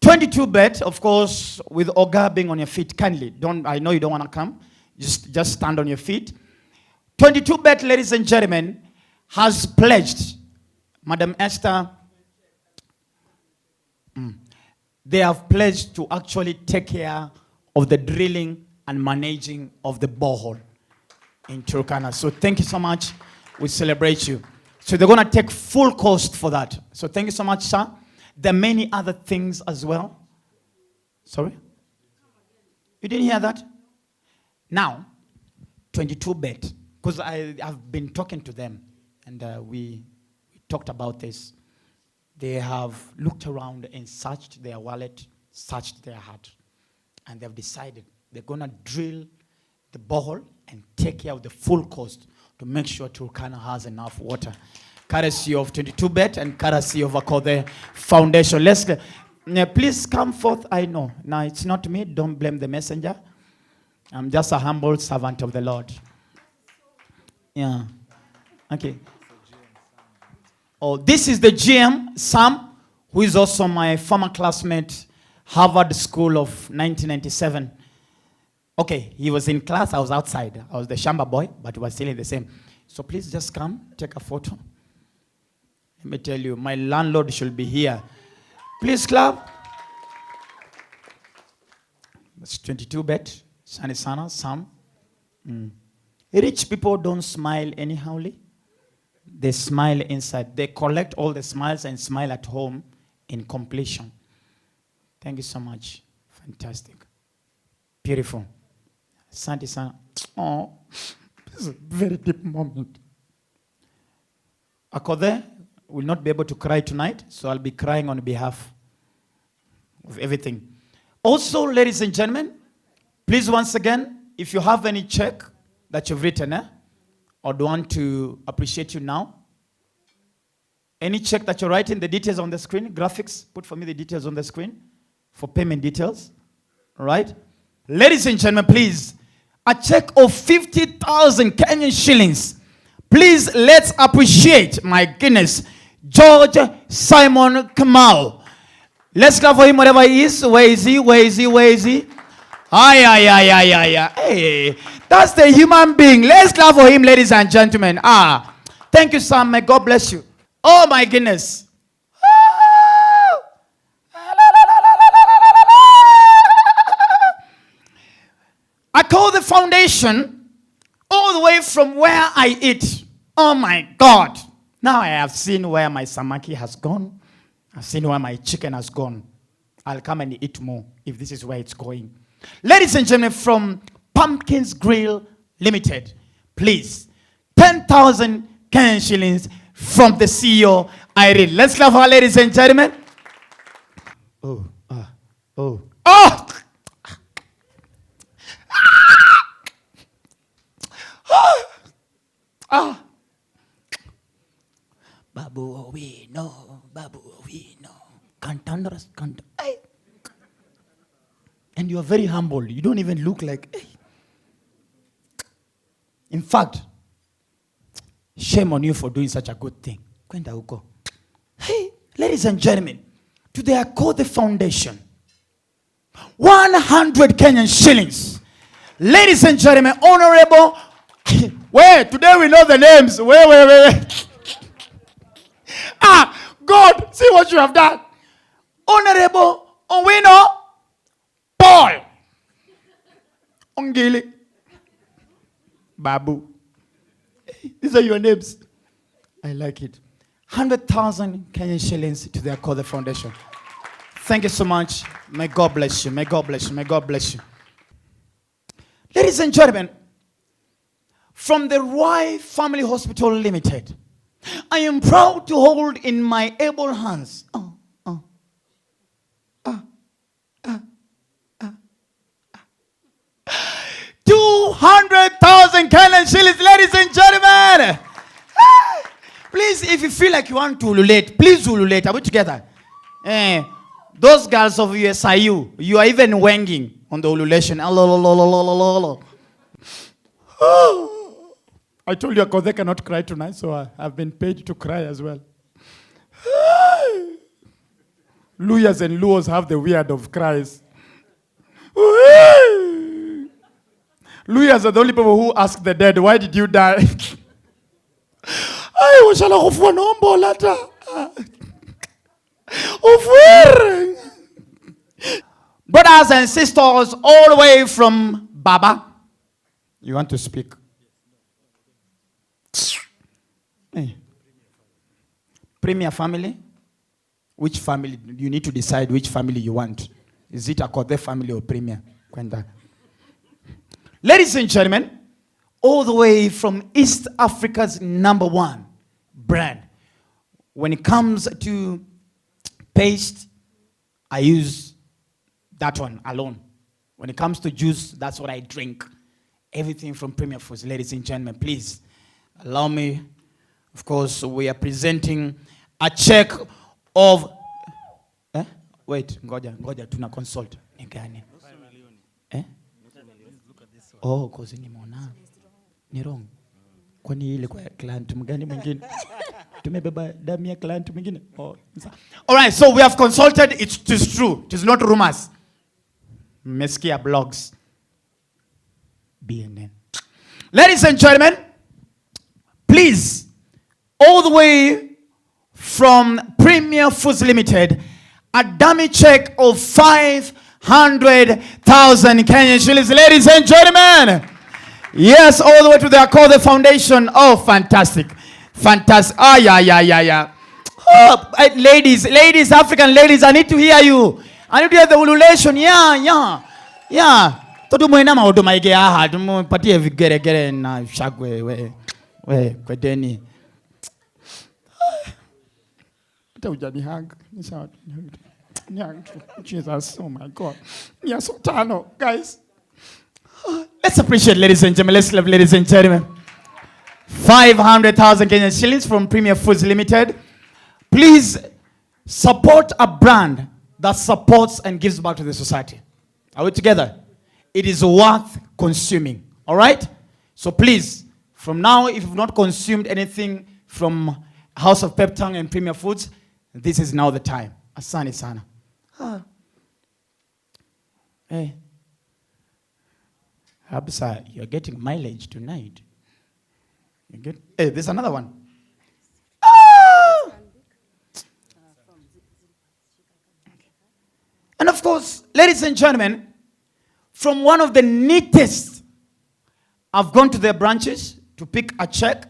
22Bet, of course, with Oga being on your feet. Kindly, I know you don't want to come. Just stand on your feet. 22Bet, ladies and gentlemen, has pledged, Madam Esther, they have pledged to actually take care of the drilling and managing of the borehole in Turkana. So thank you so much. We celebrate you. So they're going to take full cost for that. So thank you so much, sir. There are many other things as well. Sorry? You didn't hear that? Now, 22bet, because I've been talking to them, and we talked about this. They have looked around and searched their wallet, searched their heart, and they've decided they're going to drill the borehole and take care of the full cost to make sure Turkana has enough water. Courtesy of 22bet and courtesy of Akothee Foundation. Let's please come forth. I know. Now, it's not me. Don't blame the messenger. I'm just a humble servant of the Lord. Yeah. Okay. Oh, this is the GM, Sam, who is also my former classmate, Harvard School of 1997. Okay, he was in class, I was outside. I was the Shamba boy, but we were still in the same. So please just come, take a photo. Let me tell you, my landlord should be here. Please clap. That's 22bet. Shani Sana, Sam. Rich people don't smile anyhowly. They smile inside. They collect all the smiles and smile at home in completion. Thank you so much. Fantastic. Beautiful. Santi Sana. Oh, this is a very deep moment. Akothee will not be able to cry tonight, so I'll be crying on behalf of everything. Also, ladies and gentlemen, please once again, if you have any check that you've written, or do want to appreciate you now, any check that you're writing, the details on the screen, graphics, put for me the details on the screen for payment details, all right? Ladies and gentlemen, please, a check of 50,000 Kenyan shillings. Please, let's appreciate, my goodness, George Simon Kamau. Let's clap for him, whatever he is. Where is he? Where is he? Where is he? Hey, that's the human being. Let's clap for him, ladies and gentlemen. Thank you, Sam. May God bless you. Oh, my goodness. Akothee Foundation, all the way from where I eat. Oh, my God. Now I have seen where my samaki has gone. I've seen where my chicken has gone. I'll come and eat more if this is where it's going. Ladies and gentlemen, from Pumpkins Grill Limited, please, 10,000 Kenyan shillings from the CEO, Irene. Let's clap for her, ladies and gentlemen. Oh. Babu, we know. Can't understand. Hey. And you are very humble. You don't even look like. Hey. In fact, shame on you for doing such a good thing. Kwenda huko. Hey, ladies and gentlemen, to the Akothee Foundation, 100 Kenyan shillings. Ladies and gentlemen, honorable. Wait, today we know the names. Wait. God, see what you have done. Honorable Owino Paul Ongili Babu. These are your names. I like it. 100,000 Kenyan shillings to the Akothee Foundation. Thank you so much. May God bless you. May God bless you. May God bless you. Ladies and gentlemen, from the Roy Family Hospital Limited, I am proud to hold in my able hands 200,000 Kenyan shillings, ladies and gentlemen. Please, if you feel like you want to ululate, please ululate. Are we together? Those girls of USIU, you are even wanging on the ululation. I told you Akothee cannot cry tonight, so I've been paid to cry as well. Luyas and Luos have the weird of cries. Luyas are the only people who ask the dead, why did you die? Brothers and sisters all the way from Baba, you want to speak? Hey. Premier family? Which family? You need to decide which family you want. Is it Akothee family or Premier? Kwenda. Ladies and gentlemen, all the way from East Africa's #1 brand. When it comes to paste, I use that one alone. When it comes to juice, that's what I drink. Everything from Premier Foods. Ladies and gentlemen, please allow me. Of course, we are presenting a check of... Wait, ngoja, tuna consult. Oh, cause nimeona. Ni wrong. Kwani ile kwa client mgani mwingine? Tumebeba damu ya client mwingine? Oh. All right, so we have consulted. It is true. It is not rumors. Meskia blogs. BNN. Ladies and gentlemen, please, all the way from Premier Foods Limited, a dummy check of 500,000 Kenyan shillings. Ladies and gentlemen, yes, all the way to the Akothee Foundation. Oh, fantastic. Fantastic. Oh, yeah. Oh, ladies, African ladies, I need to hear you. I need to hear the ululation. Yeah. Todo mwena maudo maige aha. Tumpatie vigere na shagwe we kwedeni. Ujani hug. Jesus, oh my God. So tano, guys. Let's appreciate, ladies and gentlemen. Let's love, ladies and gentlemen. 500,000 Kenyan shillings from Premier Foods Limited. Please support a brand that supports and gives back to the society. Are we together? It is worth consuming. All right? So please, from now, if you've not consumed anything from House of Peptang and Premier Foods, this is now the time. Asante sana. Hey. Habsa, you're getting mileage tonight. Hey, there's another one. And of course, ladies and gentlemen, from one of the neatest, I've gone to their branches to pick a check,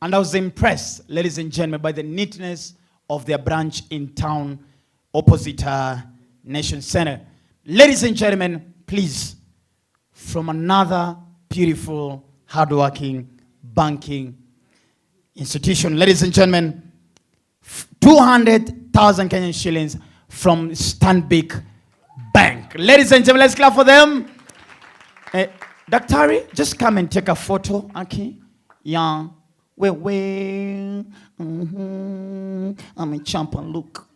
and I was impressed, ladies and gentlemen, by the neatness of their branch in town opposite Nation Center. Ladies and gentlemen, please, from another beautiful, hardworking, banking institution, ladies and gentlemen, 200,000 Kenyan shillings from Stanbic Bank. Ladies and gentlemen, let's clap for them. Daktari, just come and take a photo, okay? Yeah. I'm a champion look.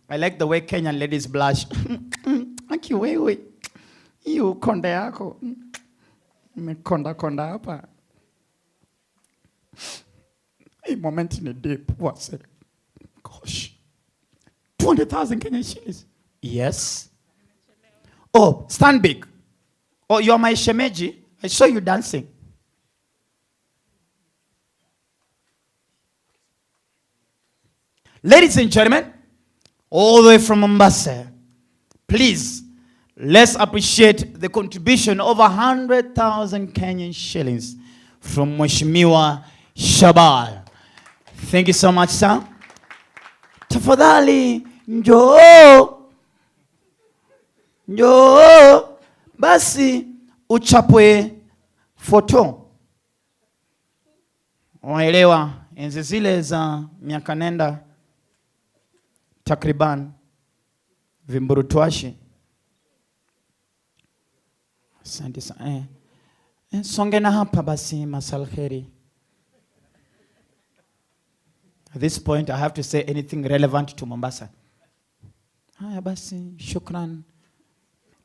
I like the way Kenyan ladies blush. Aki wewe. You konda yako. Konda hapa. A moment in a dip. What's it? Gosh. 200,000 Kenyan shillings. Yes. Oh, stand big. Oh, you're my shemeji. I saw you dancing. Ladies and gentlemen, all the way from Mombasa, please, let's appreciate the contribution of 100,000 Kenyan shillings from Mheshimiwa Shabal. Thank you so much, sir. Tafadhali, njoo basi uchapwe foto. Waelewa enzi zile za miaka nenda takriban vimburutwashi. Asante sana. Songe na hapa basi masalkheri. At this point, I have to say anything relevant to Mombasa. Haya basi, shukran.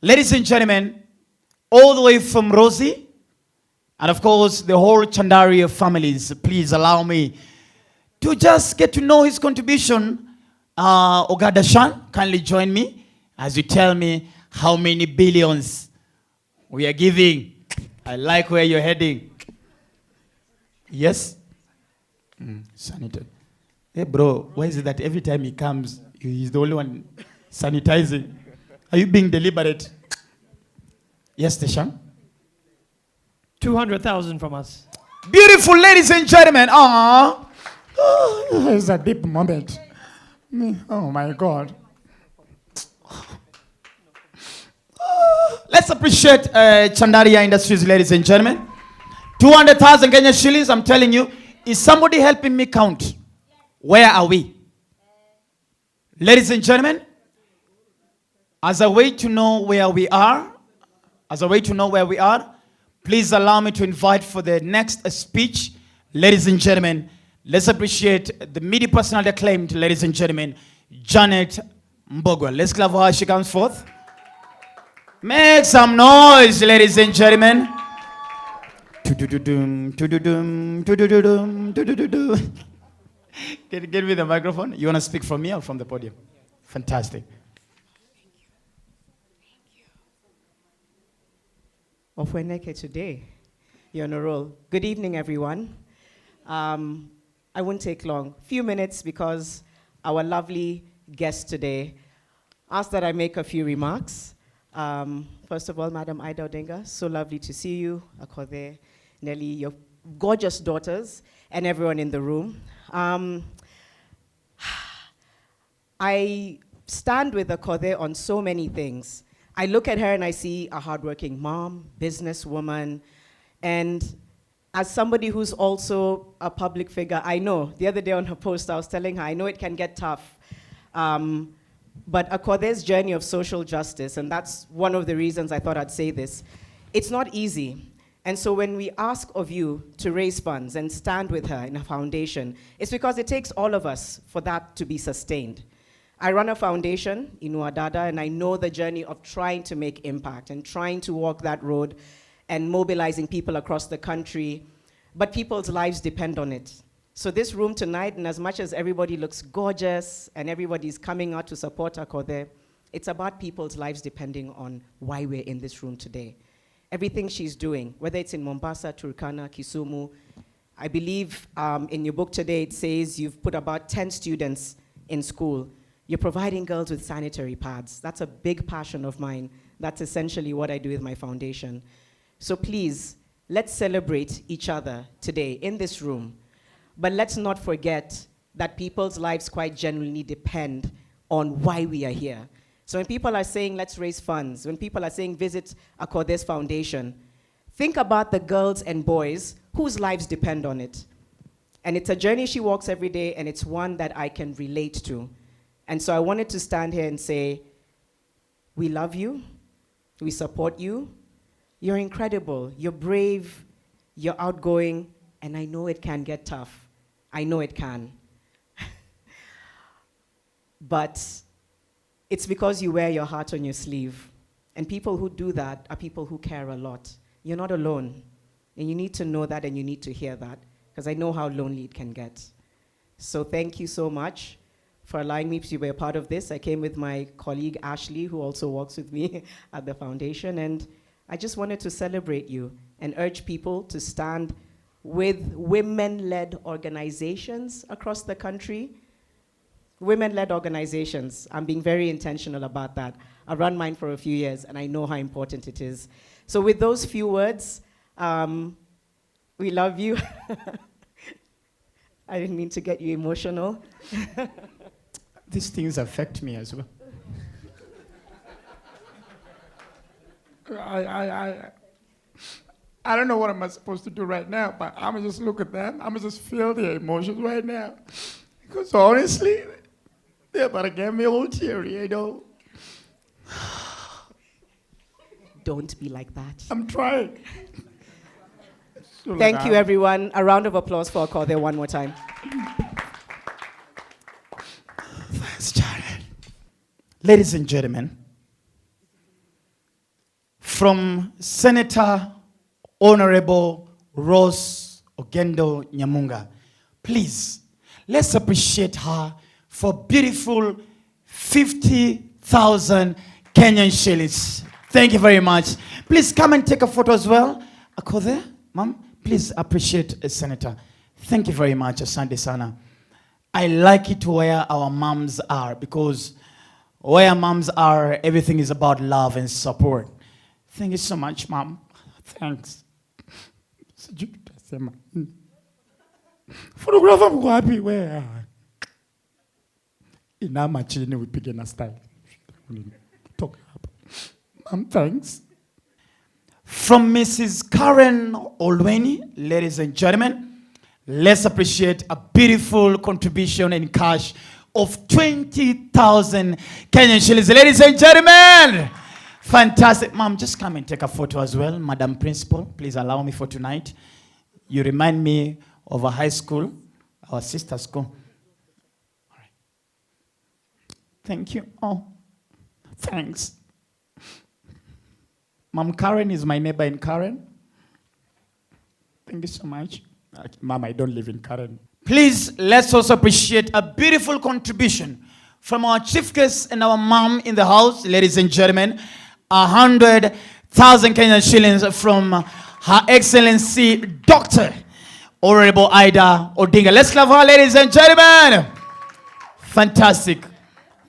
Ladies and gentlemen, all the way from Rosie, and of course the whole Chandaria families, please allow me to just get to know his contribution. Ogadashan, kindly join me as you tell me how many billions we are giving. I like where you're heading. Yes? Sanitary. Hey bro, why is it that every time he comes, he's the only one sanitizing? Are you being deliberate? Yes, Tishan. 200,000 from us. Beautiful ladies and gentlemen. It's a deep moment. Oh my God. Let's appreciate Chandaria Industries, ladies and gentlemen. 200,000 Kenya shillings, I'm telling you. Is somebody helping me count? Where are we? Ladies and gentlemen, as a way to know where we are, please allow me to invite for the next speech, ladies and gentlemen, let's appreciate the media personality acclaimed, ladies and gentlemen, Janet Mbogwa. Let's clap for her as she comes forth. Make some noise, ladies and gentlemen. Get me the microphone. You want to speak from me or from the podium? Fantastic. Ofweneke today. You're on a roll. Good evening, everyone. I won't take long. Few minutes because our lovely guest today asked that I make a few remarks. First of all, Madam Ida Odinga, so lovely to see you. Akothee, Nelly, your gorgeous daughters, and everyone in the room. I stand with Akothee on so many things. I look at her and I see a hardworking mom, businesswoman, and as somebody who's also a public figure, I know, the other day on her post I was telling her, I know it can get tough, but Akothee's journey of social justice, and that's one of the reasons I thought I'd say this, it's not easy. And so when we ask of you to raise funds and stand with her in a foundation, it's because it takes all of us for that to be sustained. I run a foundation, Inua Dada, and I know the journey of trying to make impact and trying to walk that road and mobilizing people across the country, but people's lives depend on it. So this room tonight, and as much as everybody looks gorgeous and everybody's coming out to support Akothee, it's about people's lives depending on why we're in this room today. Everything she's doing, whether it's in Mombasa, Turkana, Kisumu, I believe in your book today it says you've put about 10 students in school. You're providing girls with sanitary pads. That's a big passion of mine. That's essentially what I do with my foundation. So please, let's celebrate each other today in this room. But let's not forget that people's lives quite genuinely depend on why we are here. So when people are saying, let's raise funds, when people are saying, visit Akothee's foundation, think about the girls and boys whose lives depend on it. And it's a journey she walks every day, and it's one that I can relate to. And so I wanted to stand here and say, we love you, we support you, you're incredible, you're brave, you're outgoing, and I know it can get tough. I know it can. But it's because you wear your heart on your sleeve. And people who do that are people who care a lot. You're not alone. And you need to know that and you need to hear that, because I know how lonely it can get. So thank you so much for allowing me to be a part of this. I came with my colleague Ashley, who also works with me at the foundation, and I just wanted to celebrate you and urge people to stand with women-led organizations across the country. Women-led organizations, I'm being very intentional about that. I've run mine for a few years, and I know how important it is. So with those few words, we love you. I didn't mean to get you emotional. These things affect me as well. I don't know what I'm supposed to do right now, but I'm gonna just look at them. I'm gonna just feel the emotions right now. Because honestly, they're about to get me all teary, you know. Don't be like that. I'm trying. Thank you, everyone. A round of applause for Akothee one more time. Thanks, Jared. Ladies and gentlemen, from Senator Honorable Rose Ogendo Nyamunga, please, let's appreciate her for beautiful 50,000 Kenyan shillings. Thank you very much. Please come and take a photo as well. Akothee, ma'am, please appreciate a senator. Thank you very much, Asante Sana. I like it where our moms are, because where moms are, everything is about love and support. Thank you so much, Mom. Thanks. Sijui tutasema. Photographer mko wapi wewe? Inama chini upige na style. Toka hapa. Mom, thanks. From Mrs. Karen Olweni, ladies and gentlemen, let's appreciate a beautiful contribution in cash of 20,000 Kenyan shillings. Ladies and gentlemen, fantastic. Mom, just come and take a photo as well. Madam Principal, please allow me for tonight. You remind me of a high school, our sister school. All right. Thank you. Oh, thanks. Mom, Karen is my neighbor in Karen. Thank you so much. Mom, I don't live in Karen. Please, let's also appreciate a beautiful contribution from our chief guest and our mom in the house, ladies and gentlemen. 100,000 Kenyan shillings from Her Excellency Dr. Honorable Ida Odinga. Let's clap her, ladies and gentlemen. Fantastic.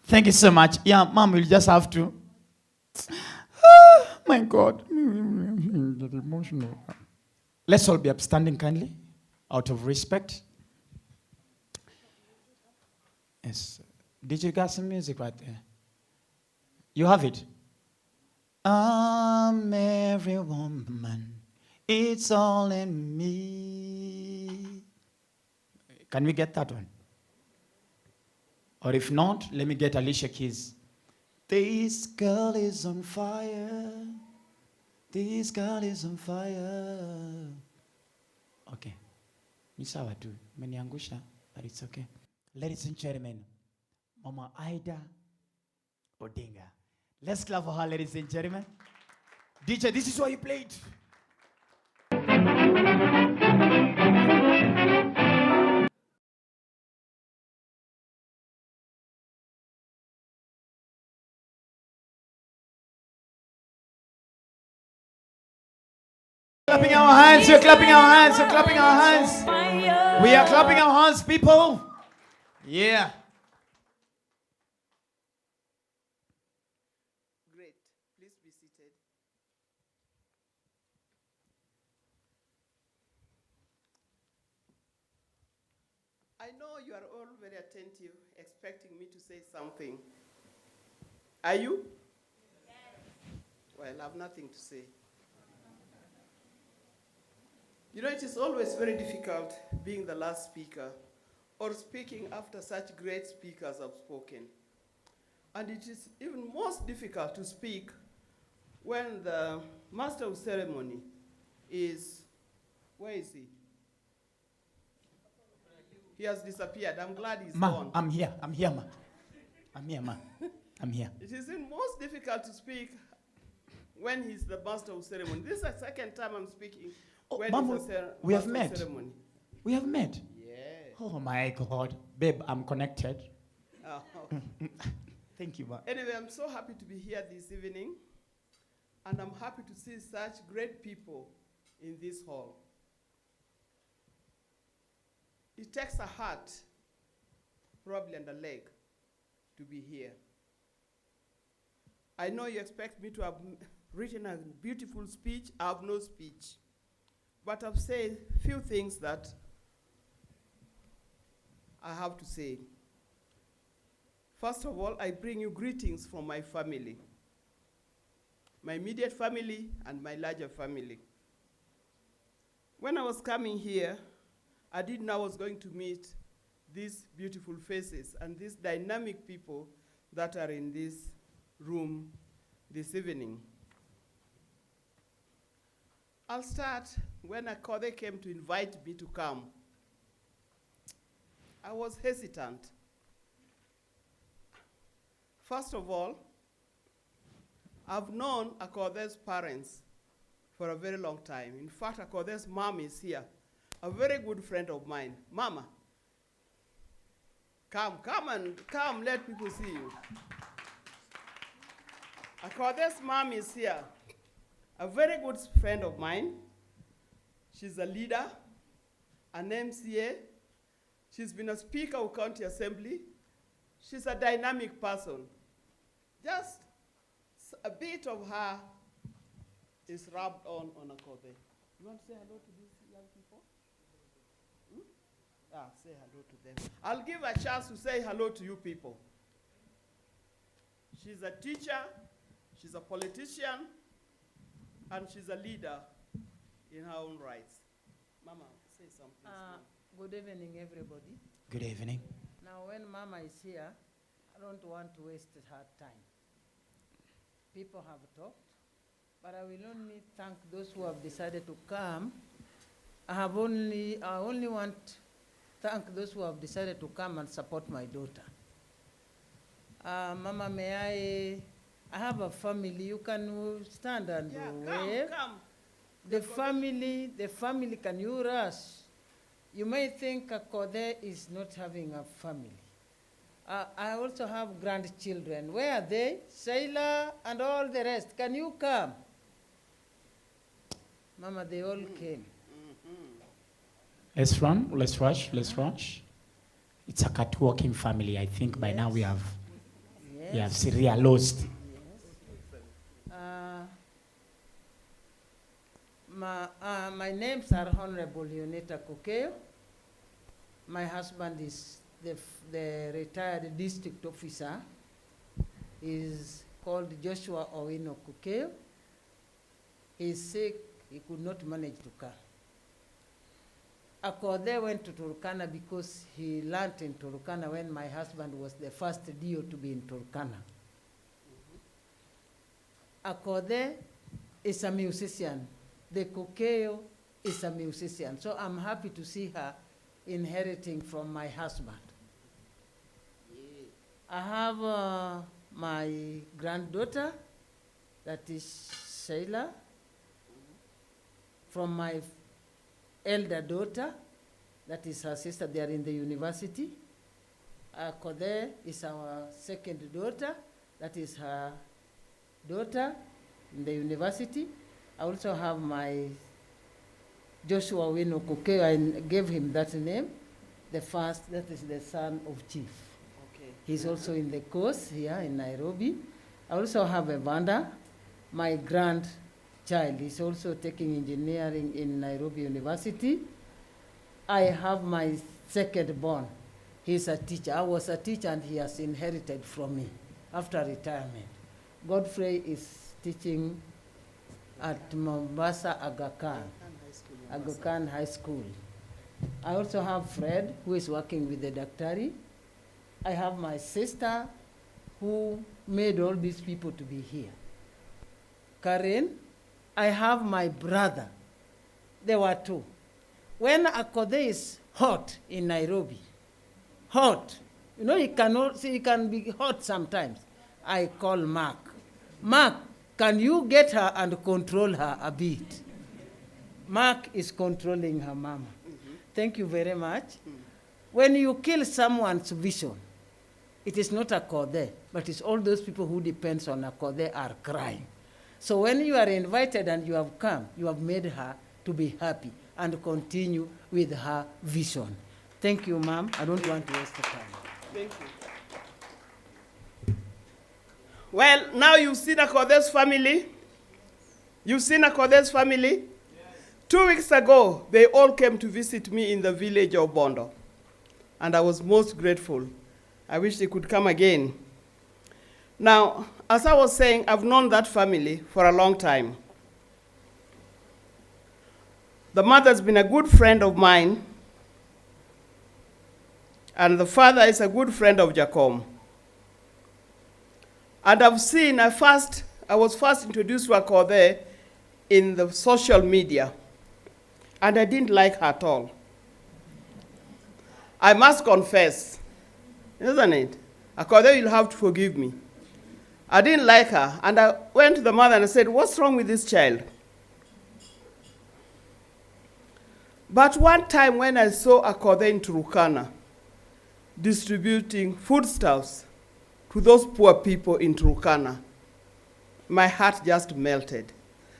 Thank you so much. Yeah, Mom, we'll just have to. My God. Get emotional. Let's all be upstanding kindly, out of respect. Yes. Did you get some music right there? You have it? I'm every woman. It's all in me. Can we get that one? Or if not, let me get Alicia Keys. This girl is on fire. This girl is on fire. Okay. Ni sawa tu. Meniangusha, but it's okay. Ladies and gentlemen, Mama Ida Odinga. Let's clap for her, ladies and gentlemen. DJ, this is why you played. Clapping our hands, we're clapping our hands, we're clapping our hands. We are clapping our hands, people. Yeah. Great. Please be seated. I know you are all very attentive, expecting me to say something. Are you? Yes. Well, I have nothing to say. You know, it is always very difficult being the last speaker or speaking after such great speakers have spoken. And it is even most difficult to speak when the master of ceremony is, where is he? He has disappeared. I'm glad he's gone. I'm here, ma. I'm here, ma. I'm here. It is even most difficult to speak when he's the master of ceremony. This is the second time I'm speaking. When Mom, we have met. Ceremony. We have met. Yeah. Oh my God. Babe, I'm connected. Oh. Thank you, ma. Anyway, I'm so happy to be here this evening. And I'm happy to see such great people in this hall. It takes a heart, probably and a leg, to be here. I know you expect me to have written a beautiful speech. I have no speech. But I've said a few things that I have to say. First of all, I bring you greetings from my family, my immediate family and my larger family. When I was coming here, I didn't know I was going to meet these beautiful faces and these dynamic people that are in this room this evening. I'll start when Akothee came to invite me to come. I was hesitant. First of all, I've known Akothee's parents for a very long time. In fact, Akothee's mom is here, a very good friend of mine. Mama, come, let people see you. Akothee's mom is here. A very good friend of mine. She's a leader, an MCA. She's been a Speaker of County Assembly. She's a dynamic person. Just a bit of her is rubbed on Akothee. You want to say hello to these young people? Say hello to them. I'll give a chance to say hello to you people. She's a teacher, she's a politician, and she's a leader in her own rights. Mama, say something. Good evening, everybody. Good evening. Now, when Mama is here, I don't want to waste her time. People have talked, but I will only thank those who have decided to come. I only want to thank those who have decided to come and support my daughter. Mama, may I have a family. You can stand and wave. Come. The family, can you rush? You may think Akothee is not having a family. I also have grandchildren. Where are they? Sailor and all the rest. Can you come? Mama, they all came. Let's run, let's rush. It's a catwalking family. I think by now we have Syria lost. My names are Honorable Unita Kokeo. My husband is the retired district officer. Is called Joshua Owino Kokeo. He's sick, he could not manage to come. Akothee went to Turkana because he learned in Turkana when my husband was the first DO to be in Turkana. Akothee is a musician. The Kokeo is a musician. So I'm happy to see her inheriting from my husband. I have my granddaughter, that is Sheila, from my elder daughter, that is her sister, they are in the university. Akothee is our second daughter, that is her daughter in the university. I also have my Joshua Wino Kokeo, I gave him that name, the first, that is the son of chief. Okay. He's also in the course here in Nairobi. I also have Evander, my grandchild. He's also taking engineering in Nairobi University. I have my second born. He's a teacher. I was a teacher and he has inherited from me after retirement. Godfrey is teaching at Mombasa Aga Khan High School. I also have Fred, who is working with the Daktari. I have my sister, who made all these people to be here. Karen. I have my brother. There were two. When Akothee is hot in Nairobi, hot, you know, he can be hot sometimes. I call Mark. Mark, can you get her and control her a bit? Mark is controlling her mama. Thank you very much. When you kill someone's vision, it is not Akothee, but it's all those people who depend on Akothee are crying. So when you are invited and you have come, you have made her to be happy and continue with her vision. Thank you, ma'am. I don't want to waste the time. Thank you. Well, now you've seen Akothee's family. You've seen Akothee's family. Yes. 2 weeks ago, they all came to visit me in the village of Bondo. And I was most grateful. I wish they could come again. Now, as I was saying, I've known that family for a long time. The mother's been a good friend of mine, and the father is a good friend of Jacob. And I've seen, I was first introduced to Akothee in the social media, and I didn't like her at all. I must confess, isn't it? Akothee, you'll have to forgive me. I didn't like her, and I went to the mother and I said, what's wrong with this child? But one time when I saw Akothee in Turkana distributing foodstuffs to those poor people in Turkana, my heart just melted.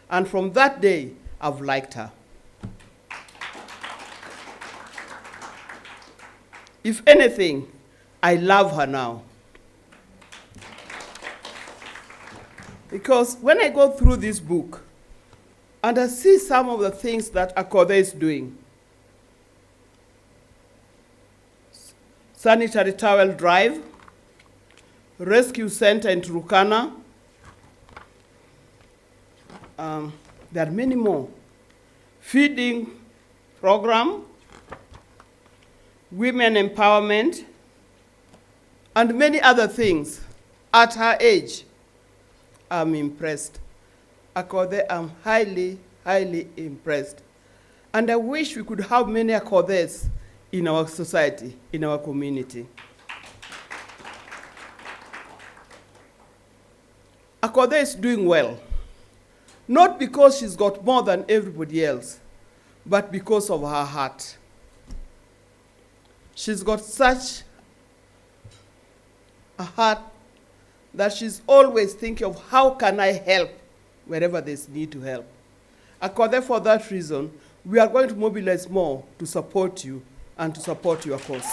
And from that day, I've liked her. If anything, I love her now. Because when I go through this book, And I see some of the things that Akothee is doing. Sanitary towel drive, rescue center in Turkana. There are many more. Feeding program, women empowerment, and many other things. At her age, I'm impressed. Akothee, I'm highly, highly impressed. And I wish we could have many Akothees in our society, in our community. Akothee is doing well, not because she's got more than everybody else, but because of her heart. She's got such a heart that she's always thinking of how can I help wherever there's need to help. Akothee, for that reason, we are going to mobilize more to support you and to support your cause.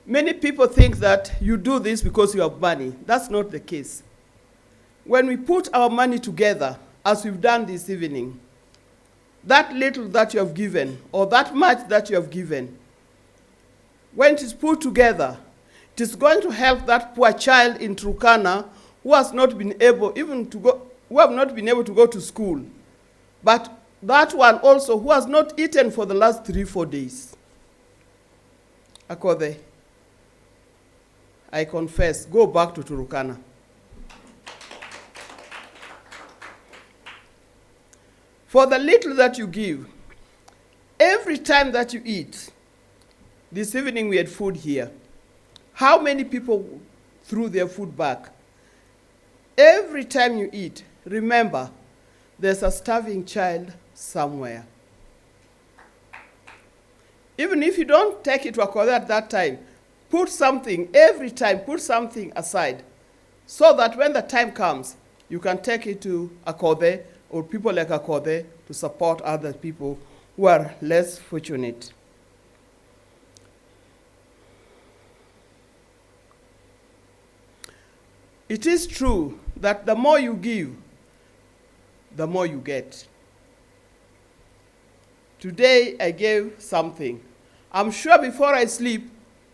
Many people think that you do this because you have money. That's not the case. When we put our money together, as we've done this evening, that little that you have given, or that much that you have given, when it is put together, it is going to help that poor child in Turkana who has not been able even to go, who have not been able to go to school, but that one also who has not eaten for the last 3-4 days. Akothee, I confess, go back to Turkana. For the little that you give, every time that you eat, this evening we had food here. How many people threw their food back? Every time you eat, remember, there's a starving child somewhere. Even if you don't take it to Akothee at that time, put something, every time, put something aside, so that when the time comes, you can take it to Akothee or people like Akothee to support other people who are less fortunate. It is true that the more you give, the more you get. Today I gave something. I'm sure before I sleep,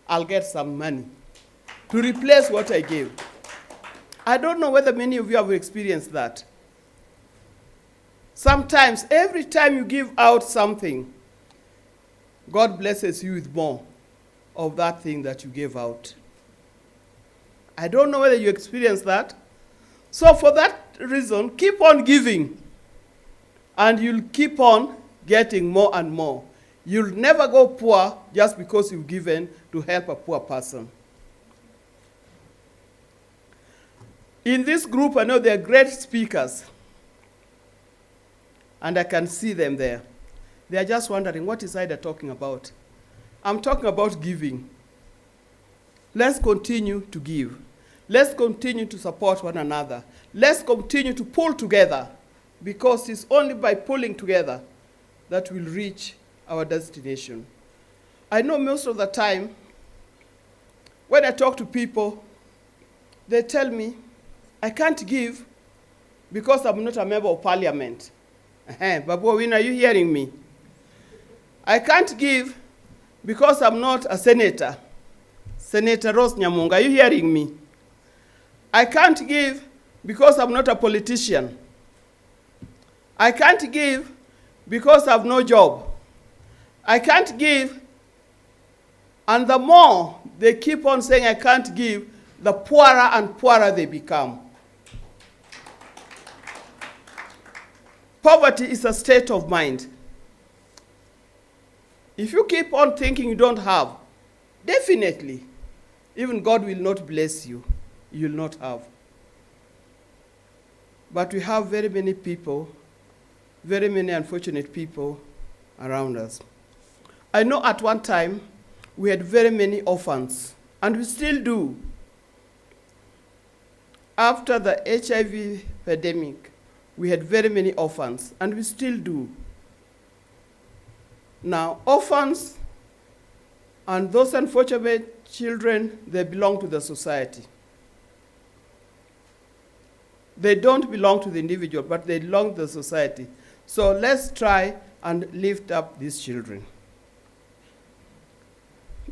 I'll get some money to replace what I gave. I don't know whether many of you have experienced that. Sometimes, every time you give out something, God blesses you with more of that thing that you gave out. I don't know whether you experience that. So for that reason, keep on giving, and you'll keep on getting more and more. You'll never go poor just because you've given to help a poor person. In this group, I know they're great speakers, and I can see them there. They're just wondering, what is Ida talking about? I'm talking about giving. Let's continue to give. Let's continue to support one another. Let's continue to pull together, because it's only by pulling together that we'll reach our destination. I know most of the time, when I talk to people, they tell me, I can't give because I'm not a member of parliament. Babu Win, are you hearing me? I can't give because I'm not a senator. Senator Rose Nyamunga, are you hearing me? I can't give because I'm not a politician. I can't give because I have no job. I can't give, and the more they keep on saying I can't give, the poorer and poorer they become. Poverty is a state of mind. If you keep on thinking you don't have, definitely, even God will not bless you. You will not have. But we have very many people, very many unfortunate people around us. I know at one time we had very many orphans, and we still do. After the HIV epidemic, we had very many orphans, and we still do. Now, orphans and those unfortunate children, they belong to the society. They don't belong to the individual, but they belong to the society. So let's try and lift up these children.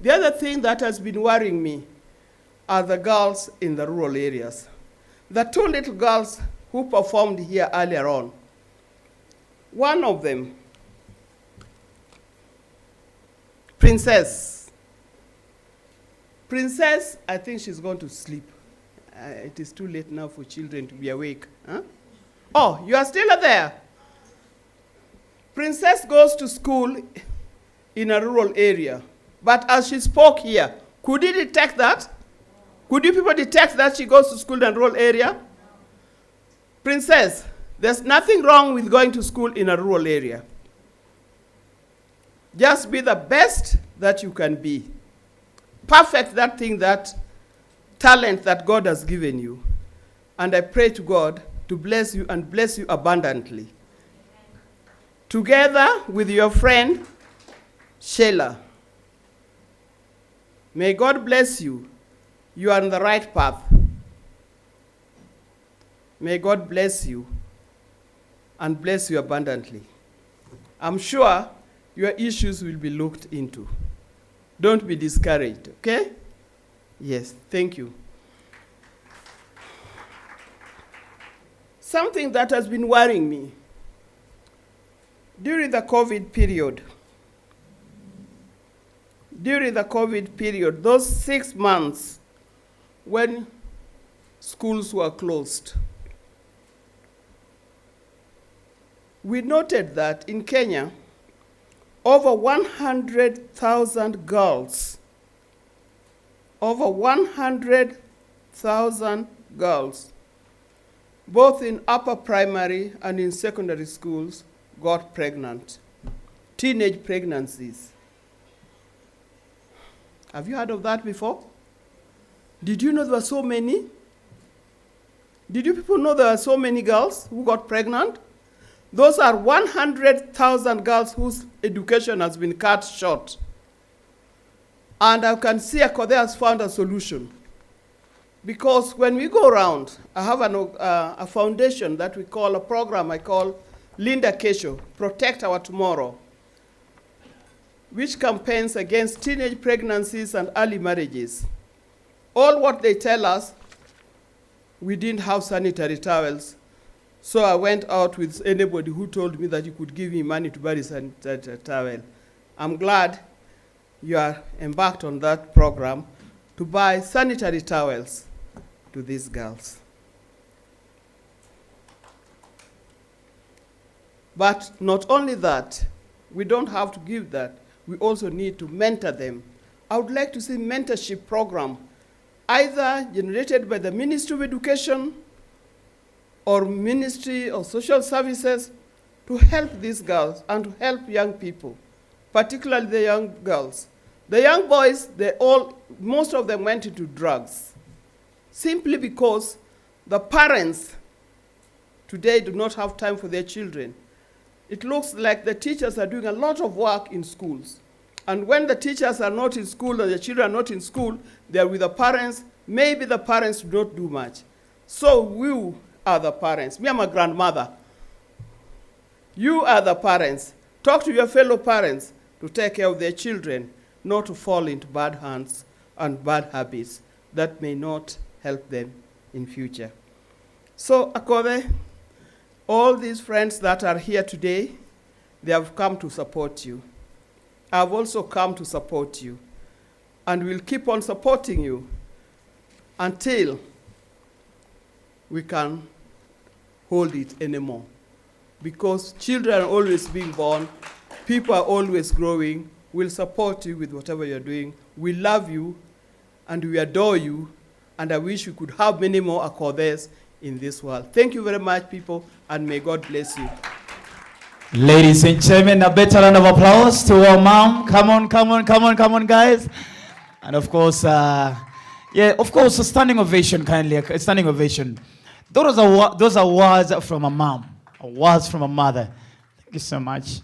The other thing that has been worrying me are the girls in the rural areas. The two little girls who performed here earlier on, one of them, Princess, I think she's going to sleep. It is too late now for children to be awake. Huh? Oh, you are still there. Princess goes to school in a rural area. But as she spoke here, could you detect that? Could you people detect that she goes to school in a rural area? Princess, there's nothing wrong with going to school in a rural area. Just be the best that you can be. Perfect that thing, that talent that God has given you. And I pray to God to bless you and bless you abundantly. Together with your friend, Sheila. May God bless you. You are on the right path. May God bless you and bless you abundantly. I'm sure your issues will be looked into. Don't be discouraged, okay? Yes, thank you. Something that has been worrying me during the COVID period, those 6 months when schools were closed, we noted that in Kenya, over 100,000 girls, both in upper primary and in secondary schools, got pregnant. Teenage pregnancies. Have you heard of that before? Did you know there were so many? Did you people know there were so many girls who got pregnant? Those are 100,000 girls whose education has been cut short. And I can see Akothee has found a solution. Because when we go around, I have a foundation that we call, a program I call Linda Kesho, Protect Our Tomorrow, which campaigns against teenage pregnancies and early marriages. All what they tell us, we didn't have sanitary towels. So I went out with anybody who told me that you could give me money to buy a sanitary towel. I'm glad you are embarked on that program to buy sanitary towels to these girls. But not only that, we don't have to give that. We also need to mentor them. I would like to see mentorship program, either generated by the Ministry of Education or Ministry of Social Services, to help these girls and to help young people, particularly the young girls. The young boys, most of them went into drugs, simply because the parents today do not have time for their children. It looks like the teachers are doing a lot of work in schools. And when the teachers are not in school and the children are not in school, they're with the parents. Maybe the parents do not do much. So we are the parents. Me, I'm a grandmother. You are the parents. Talk to your fellow parents to take care of their children, not to fall into bad hands and bad habits that may not help them in future. So, Akothee, all these friends that are here today, they have come to support you. I've also come to support you. And we'll keep on supporting you until we can hold it anymore. Because children are always being born, people are always growing. We'll support you with whatever you're doing. We love you, and we adore you, and I wish we could have many more Akothees in this world. Thank you very much, people, and may God bless you. Ladies and gentlemen, a better round of applause to our mom. Come on, come on, come on, come on, guys. And of course, a standing ovation, kindly, a standing ovation. Those are words from a mom, words from a mother. Thank you so much.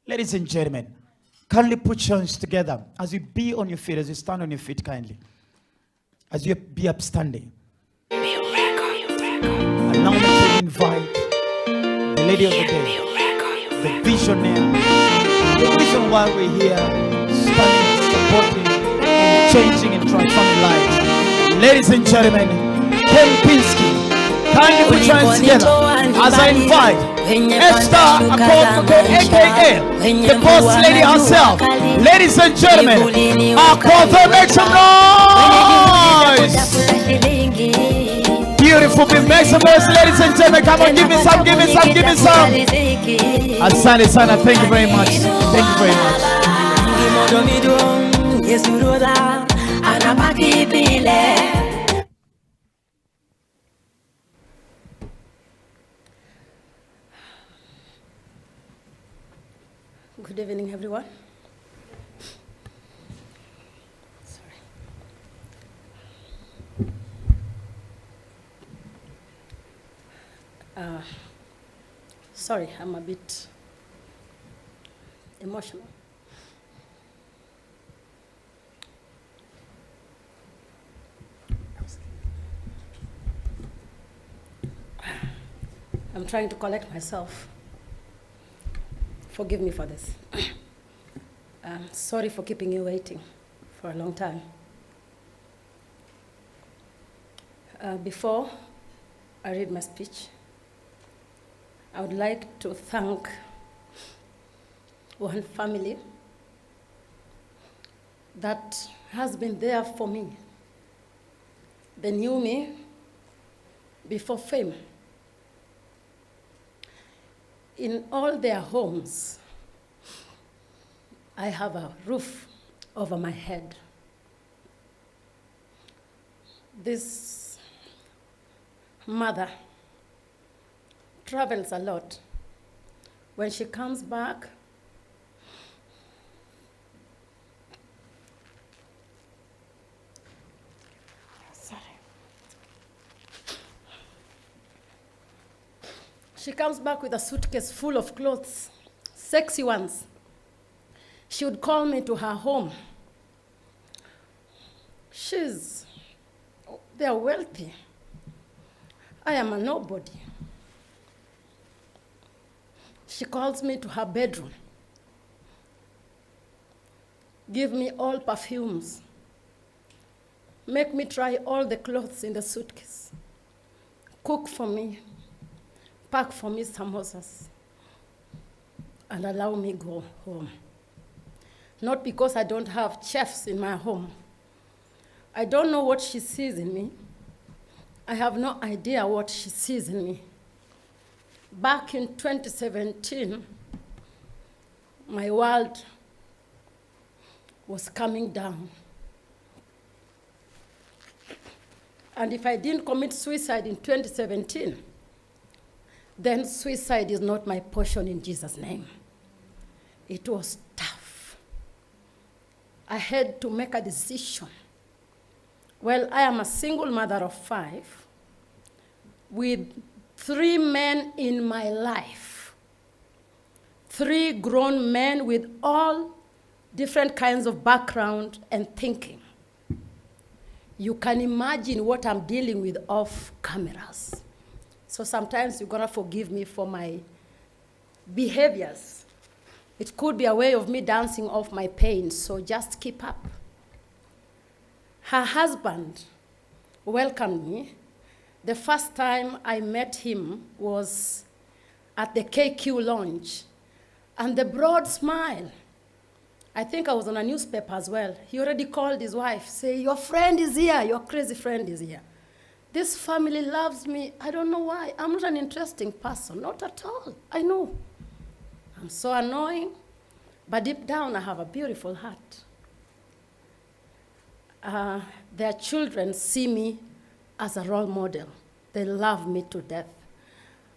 Ladies and gentlemen, Kindly put your hands together as you be on your feet, as you stand on your feet kindly. As you be upstanding. And now let me invite the lady of the day, the visionary, the reason why we're here, standing, supporting, and changing and transforming lives. Ladies and gentlemen, Ken Pinsky, kindly put your hands together as I invite Esther Akothee, aka the boss lady herself. Ladies and gentlemen, Akothee, make some noise! Beautiful, make some noise, ladies and gentlemen. Come on, give me some, give me some, give me some. Asante sana, thank you very much. Thank you very much. Good evening, everyone. Sorry, I'm a bit emotional. I'm trying to collect myself. Forgive me for this. Sorry for keeping you waiting for a long time. Before I read my speech, I would like to thank one family that has been there for me. They knew me before fame. In all their homes, I have a roof over my head. This mother travels a lot. When she comes back, she comes back with a suitcase full of clothes, sexy ones. She would call me to her home. They're wealthy. I am a nobody. She calls me to her bedroom, give me all perfumes, make me try all the clothes in the suitcase, cook for me, pack for me samosas, and allow me go home. Not because I don't have chefs in my home. I don't know what she sees in me. I have no idea what she sees in me. Back in 2017, my world was coming down. And if I didn't commit suicide in 2017, then suicide is not my portion in Jesus' name. It was tough. I had to make a decision. Well, I am a single mother of 5 with 3 men in my life. 3 grown men with all different kinds of background and thinking. You can imagine what I'm dealing with off cameras. So sometimes you're gonna forgive me for my behaviors. It could be a way of me dancing off my pain, so just keep up. Her husband welcomed me. The first time I met him was at the KQ launch, and the broad smile. I think I was on a newspaper as well. He already called his wife, say, your friend is here, your crazy friend is here. This family loves me. I don't know why. I'm not an interesting person, not at all. I know. I'm so annoying, but deep down I have a beautiful heart. Their children see me as a role model. They love me to death.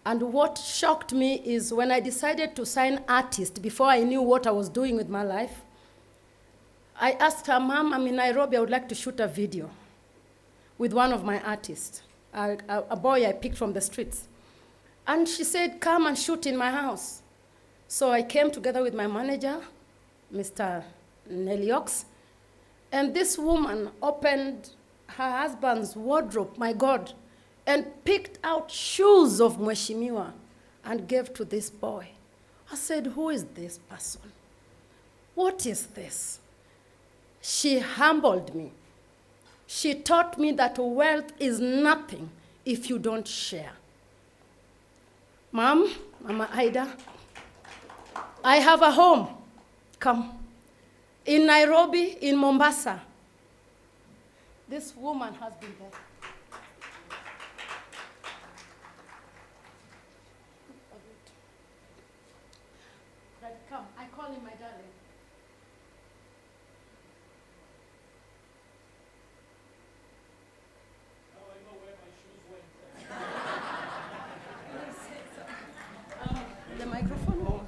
And what shocked me is when I decided to sign artist, before I knew what I was doing with my life, I asked her, Mom, I'm in Nairobi, I would like to shoot a video with one of my artists, a boy I picked from the streets. And she said, come and shoot in my house. So I came together with my manager, Mr. Neliox. And this woman opened her husband's wardrobe, my God, and picked out shoes of Mheshimiwa and gave to this boy. I said, who is this person? What is this? She humbled me. She taught me that wealth is nothing if you don't share. Mom, Mama Ida, I have a home. Come. In Nairobi, in Mombasa. This woman has been there. Right, come. I call him my darling. The microphone.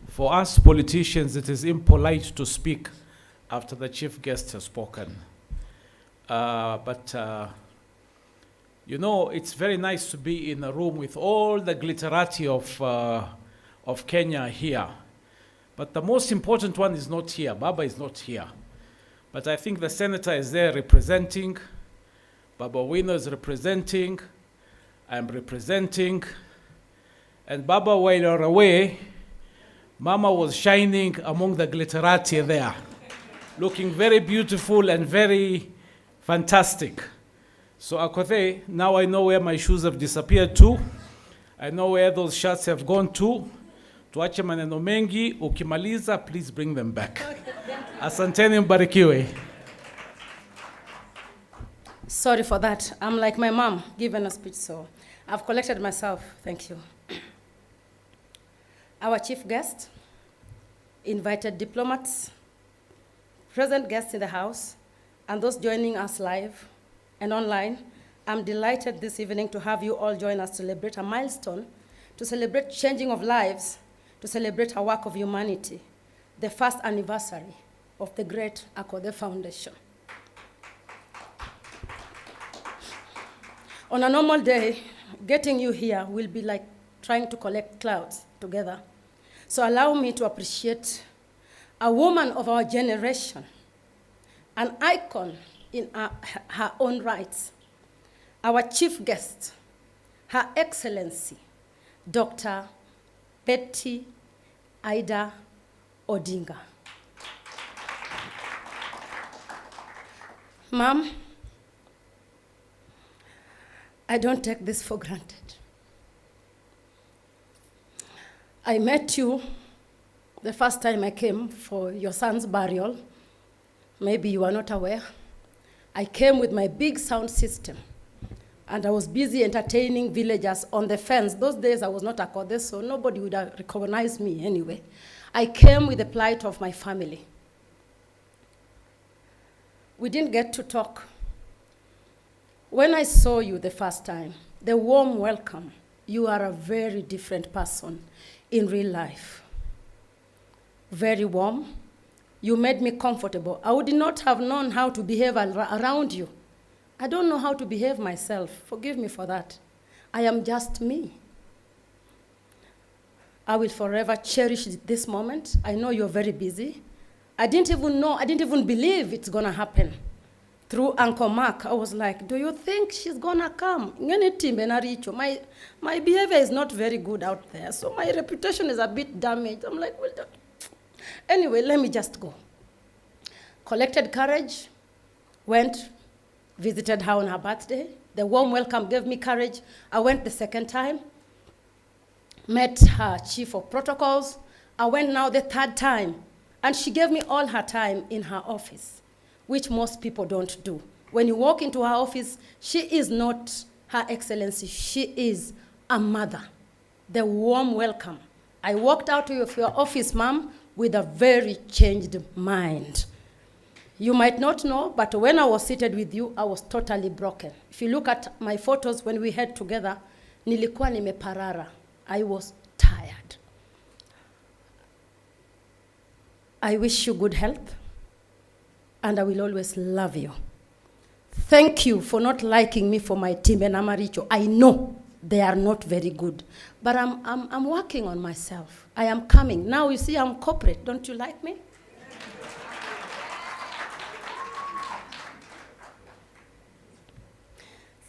For us politicians, it is impolite to speak after the chief guest has spoken. You know, it's very nice to be in a room with all the glitterati of Kenya here. But the most important one is not here. Baba is not here. But I think the senator is there representing. Baba Wino is representing. I'm representing. And Baba, while you're away, Mama was shining among the glitterati there, looking very beautiful and very fantastic. So Akothee, now I know where my shoes have disappeared to. I know where those shirts have gone to. Tuache maneno mengi, ukimaliza, please bring them back. Asanteni mbarikiwe. Sorry for that. I'm like my mom, giving a speech, so I've collected myself. Thank you. Our chief guest, invited diplomats, present guests in the house, and those joining us live and online, I'm delighted this evening to have you all join us to celebrate a milestone, to celebrate changing of lives, to celebrate a work of humanity, the first anniversary of the great Akothee Foundation. On a normal day, getting you here will be like trying to collect clouds together. So allow me to appreciate a woman of our generation, an icon in her own rights, our chief guest, Her Excellency, Dr. Betty Ida Odinga. Ma'am, I don't take this for granted. I met you the first time I came for your son's burial. Maybe you are not aware. I came with my big sound system, and I was busy entertaining villagers on the fence. Those days I was not Akothee, so nobody would have recognized me anyway. I came with the plight of my family. We didn't get to talk. When I saw you the first time, the warm welcome, you are a very different person in real life. Very warm. You made me comfortable. I would not have known how to behave around you. I don't know how to behave myself. Forgive me for that. I am just me. I will forever cherish this moment. I know you're very busy. I didn't even believe it's gonna happen. Through Uncle Mark, I was like, do you think she's gonna come? My behavior is not very good out there, so my reputation is a bit damaged. I'm like, well, anyway, let me just go. Collected courage, went, visited her on her birthday. The warm welcome gave me courage. I went the second time, met her chief of protocols. I went now the third time, and she gave me all her time in her office, which most people don't do. When you walk into her office, she is not Her Excellency, she is a mother. The warm welcome. I walked out of your office, ma'am, with a very changed mind. You might not know, but when I was seated with you, I was totally broken. If you look at my photos when we had together, nilikuwa nimeparara. I was tired. I wish you good health, and I will always love you. Thank you for not liking me for my team and Amaricho. I know they are not very good. But I'm working on myself. I am coming. Now you see I'm corporate. Don't you like me?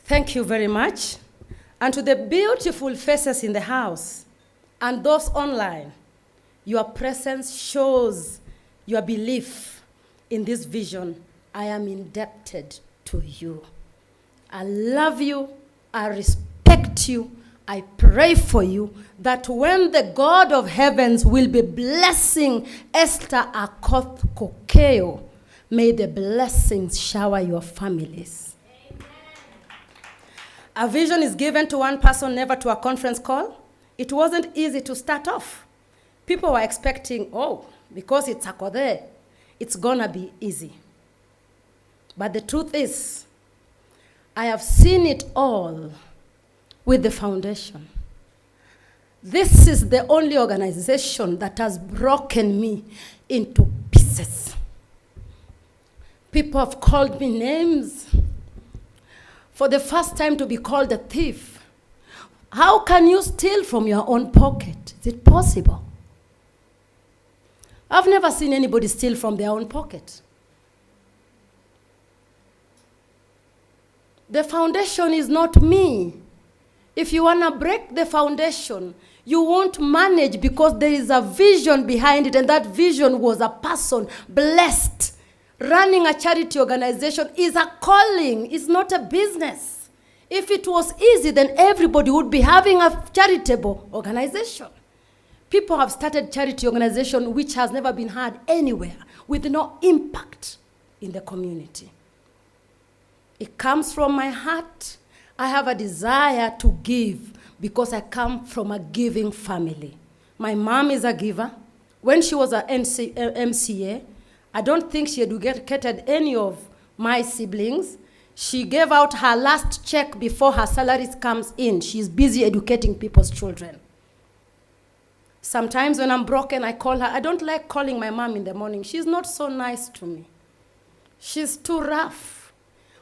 Thank you very much. And to the beautiful faces in the house and those online, your presence shows your belief in this vision. I am indebted to you. I love you. I respect you. I pray for you that when the God of heavens will be blessing Esther Akoth Kokeo, may the blessings shower your families. A vision is given to one person, never to a conference call. It wasn't easy to start off. People were expecting, oh, because it's Akothee, it's gonna be easy. But the truth is, I have seen it all with the foundation. This is the only organization that has broken me into pieces. People have called me names. For the first time to be called a thief. How can you steal from your own pocket? Is it possible? I've never seen anybody steal from their own pocket. The foundation is not me. If you want to break the foundation, you won't manage because there is a vision behind it, and that vision was a person blessed. Running a charity organization is a calling, it's not a business. If it was easy, then everybody would be having a charitable organization. People have started charity organization which has never been had anywhere, with no impact in the community. It comes from my heart. I have a desire to give because I come from a giving family. My mom is a giver. When she was an MCA, I don't think she educated any of my siblings. She gave out her last check before her salary comes in. She's busy educating people's children. Sometimes when I'm broken, I call her. I don't like calling my mom in the morning. She's not so nice to me. She's too rough.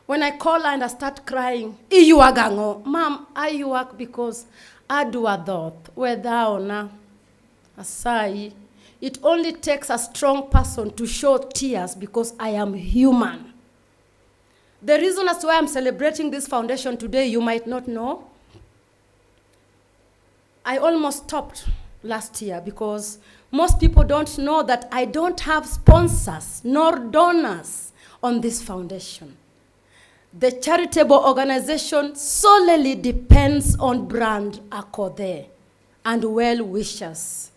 When I call her and I start crying, Iyuagango, Mom, I work because adua dot, wedaona, asai. It only takes a strong person to show tears because I am human. The reason as to why I'm celebrating this foundation today, you might not know. I almost stopped last year because most people don't know that I don't have sponsors nor donors on this foundation. The charitable organization solely depends on brand Akothee and well-wishers.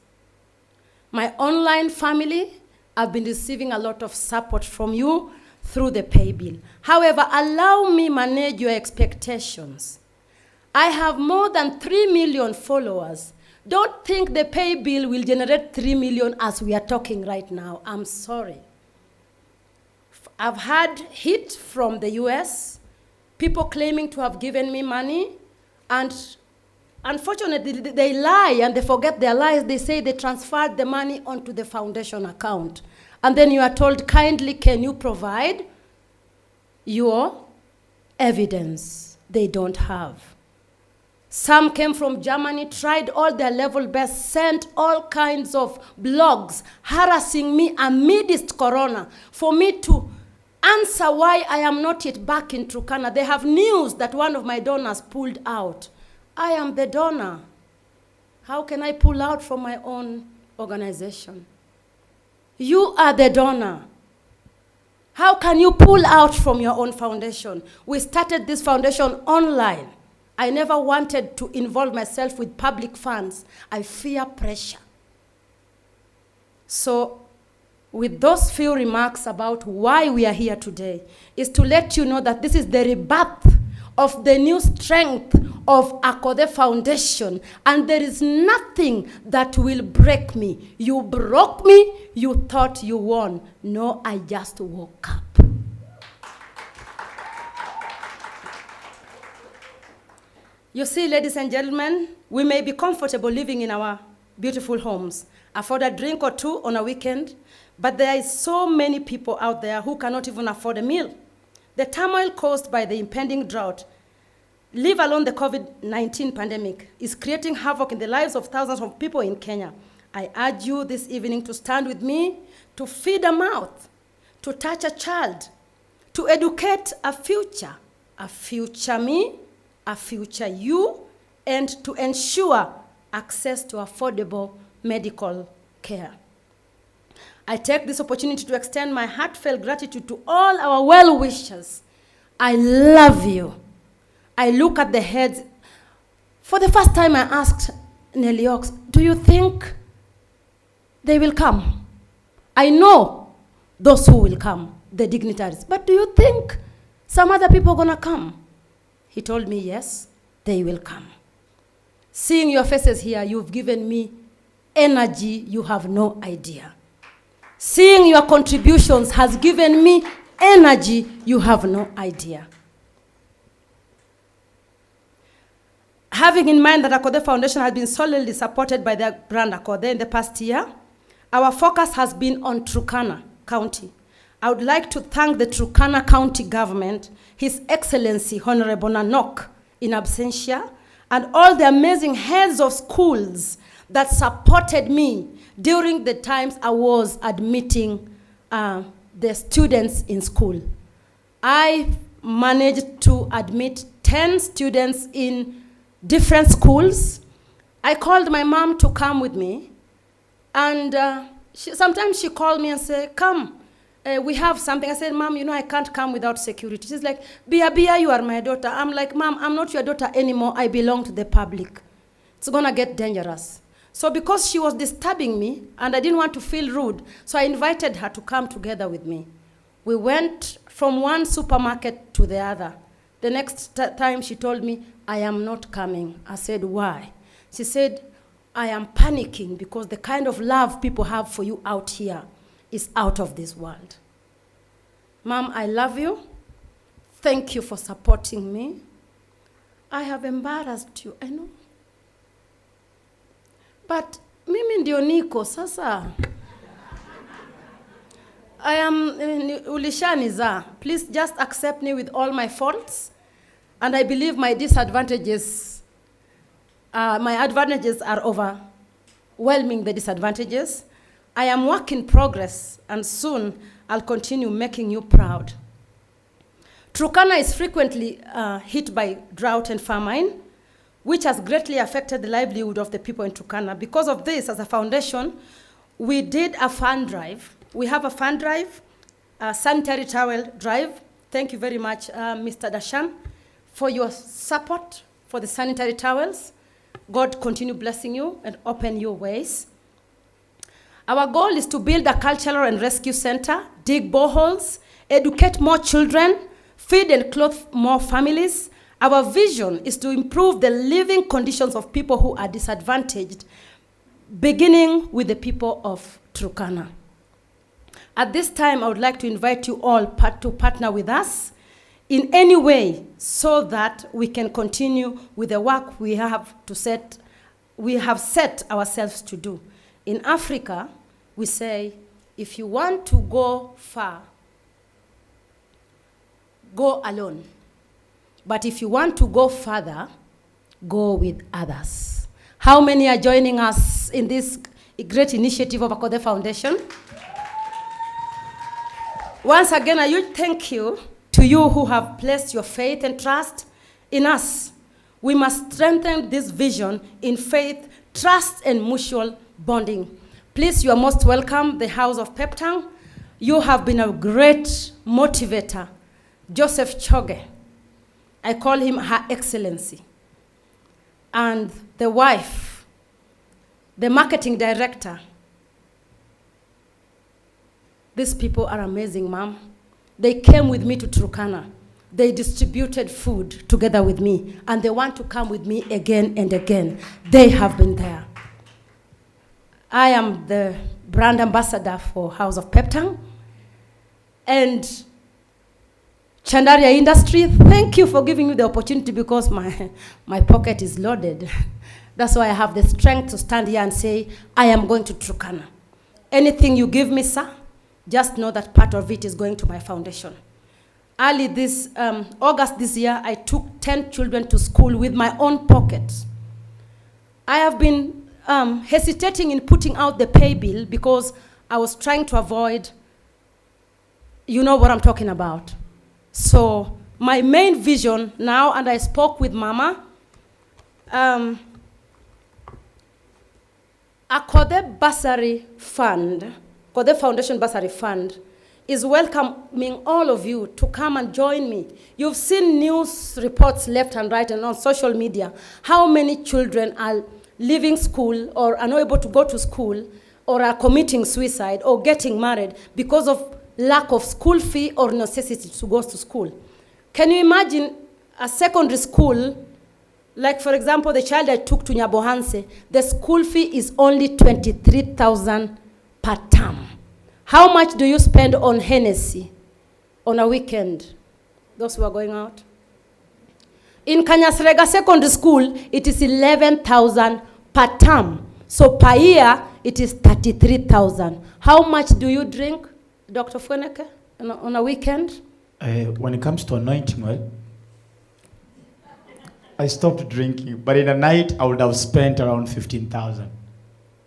My online family, I've been receiving a lot of support from you through the pay bill. However, allow me manage your expectations. I have more than 3 million followers. Don't think the pay bill will generate 3 million as we are talking right now. I'm sorry. I've had hit from the US, people claiming to have given me money, and unfortunately, they lie and they forget their lies. They say they transferred the money onto the foundation account. And then you are told, kindly, can you provide your evidence? They don't have. Some came from Germany, tried all their level best, sent all kinds of blogs harassing me amidst Corona for me to answer why I am not yet back in Turkana. They have news that one of my donors pulled out. I am the donor. How can I pull out from my own organization? You are the donor. How can you pull out from your own foundation? We started this foundation online. I never wanted to involve myself with public funds. I fear pressure. So, with those few remarks about why we are here today, is to let you know that this is the rebirth of the new strength of Akothee Foundation, and there is nothing that will break me. You broke me, you thought you won. No, I just woke up. You see, ladies and gentlemen, we may be comfortable living in our beautiful homes, afford a drink or two on a weekend, but there is so many people out there who cannot even afford a meal. The turmoil caused by the impending drought leave alone the COVID-19 pandemic, is creating havoc in the lives of thousands of people in Kenya. I urge you this evening to stand with me, to feed a mouth, to touch a child, to educate a future me, a future you, and to ensure access to affordable medical care. I take this opportunity to extend my heartfelt gratitude to all our well-wishers. I love you. I look at the heads. For the first time I asked Nelly Ox, do you think they will come? I know those who will come, the dignitaries, but do you think some other people are gonna come? He told me, yes, they will come. Seeing your faces here, you've given me energy you have no idea. Seeing your contributions has given me energy you have no idea. Having in mind that Akothee Foundation has been solidly supported by their brand Akothee in the past year, our focus has been on Turkana County. I would like to thank the Turkana County government, His Excellency Honorable Nanok in absentia, and all the amazing heads of schools that supported me during the times I was admitting the students in school. I managed to admit 10 students in different schools. I called my mom to come with me, and sometimes she called me and said, come, we have something. I said, Mom, you know I can't come without security. She's like, Bia, you are my daughter. I'm like, Mom, I'm not your daughter anymore. I belong to the public. It's gonna get dangerous. So because she was disturbing me, and I didn't want to feel rude, so I invited her to come together with me. We went from one supermarket to the other. The next time she told me, I am not coming. I said, why? She said, I am panicking because the kind of love people have for you out here is out of this world. Mom, I love you. Thank you for supporting me. I have embarrassed you, I know. But mimi ndio niko sasa. I am ulishaniza. Please just accept me with all my faults. And I believe my advantages are overwhelming the disadvantages. I am work in progress, and soon I'll continue making you proud. Turkana is frequently hit by drought and famine, which has greatly affected the livelihood of the people in Turkana. Because of this, as a foundation, we did a fund drive. We have a fund drive, a sanitary towel drive. Thank you very much, Mr. Dashan, for your support for the sanitary towels. God continue blessing you and open your ways. Our goal is to build a cultural and rescue center, dig boreholes, educate more children, feed and clothe more families. Our vision is to improve the living conditions of people who are disadvantaged, beginning with the people of Turkana. At this time, I would like to invite you all to partner with us in any way so that we can continue with the work we have set ourselves to do. In Africa, we say, if you want to go far, go alone. But if you want to go further, go with others. How many are joining us in this great initiative of Akothee Foundation? Once again, a huge thank you to you who have placed your faith and trust in us. We must strengthen this vision in faith, trust, and mutual bonding. Please, you are most welcome, the House of Peptang. You have been a great motivator. Joseph Choge, I call him Her Excellency. And the wife, the marketing director. These people are amazing, Mom. They came with me to Turkana. They distributed food together with me, and they want to come with me again and again. They have been there. I am the brand ambassador for House of Peptang. And Chandaria Industry, thank you for giving me the opportunity because my pocket is loaded. That's why I have the strength to stand here and say, I am going to Turkana. Anything you give me, sir, just know that part of it is going to my foundation. early this August this year, I took 10 children to school with my own pockets. I have been hesitating in putting out the pay bill because I was trying to avoid, you know what I'm talking about. So my main vision now, and I spoke with Mama, Akothee Bursary Fund, Akothee Foundation Bursary Fund, is welcoming all of you to come and join me. You've seen news reports left and right and on social media, how many children are leaving school or are not able to go to school or are committing suicide or getting married because of lack of school fee or necessity to go to school. Can you imagine a secondary school, like for example, the child I took to Nyabohanse, the school fee is only 23,000 per term. How much do you spend on Hennessy on a weekend? Those who are going out. In Kanyasrega Secondary School, it is 11,000 per term. So per year, it is 33,000. How much do you drink, Dr. Fweneke, on a weekend? When it comes to anointing oil, I stopped drinking, but in a night, I would have spent around 15,000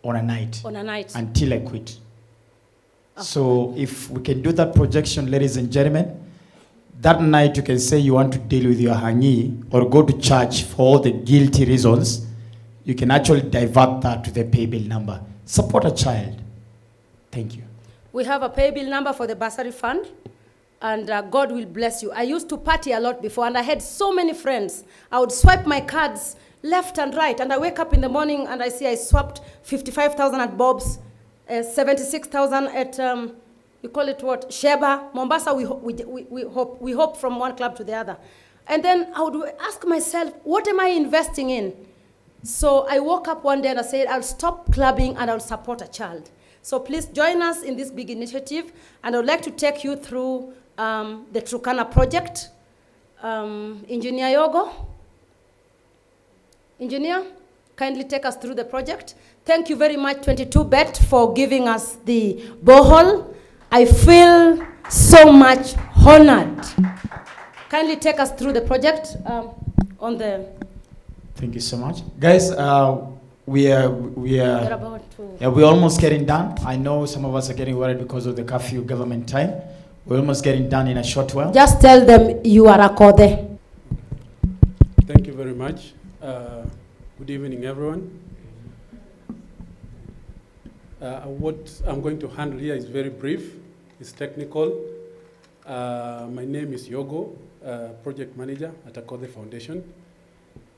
on a night. On a night. Until I quit. Okay. So if we can do that projection, ladies and gentlemen, that night you can say you want to deal with your hangi or go to church for all the guilty reasons, you can actually divert that to the pay bill number. Support a child. Thank you. We have a pay bill number for the bursary fund, and God will bless you. I used to party a lot before, and I had so many friends. I would swipe my cards left and right, and I wake up in the morning and I see I swapped 55,000 at Bob's, 76,000 at, you call it what, Sheba. Mombasa, we hop from one club to the other. And then I would ask myself, what am I investing in? So I woke up one day and I said, I'll stop clubbing and I'll support a child. So please join us in this big initiative, and I would like to take you through the Turkana project. Engineer Yogo. Engineer, kindly take us through the project. Thank you very much, 22Bet, for giving us the borehole. I feel so much honored. Kindly take us through the project on the... Thank you so much. Guys, we're almost getting done. I know some of us are getting worried because of the curfew government time. We're almost getting done in a short while. Just tell them you are Akothee. Thank you very much. Good evening, everyone. What I'm going to handle here is very brief. It's technical. My name is Yogo, project manager at Akothee Foundation.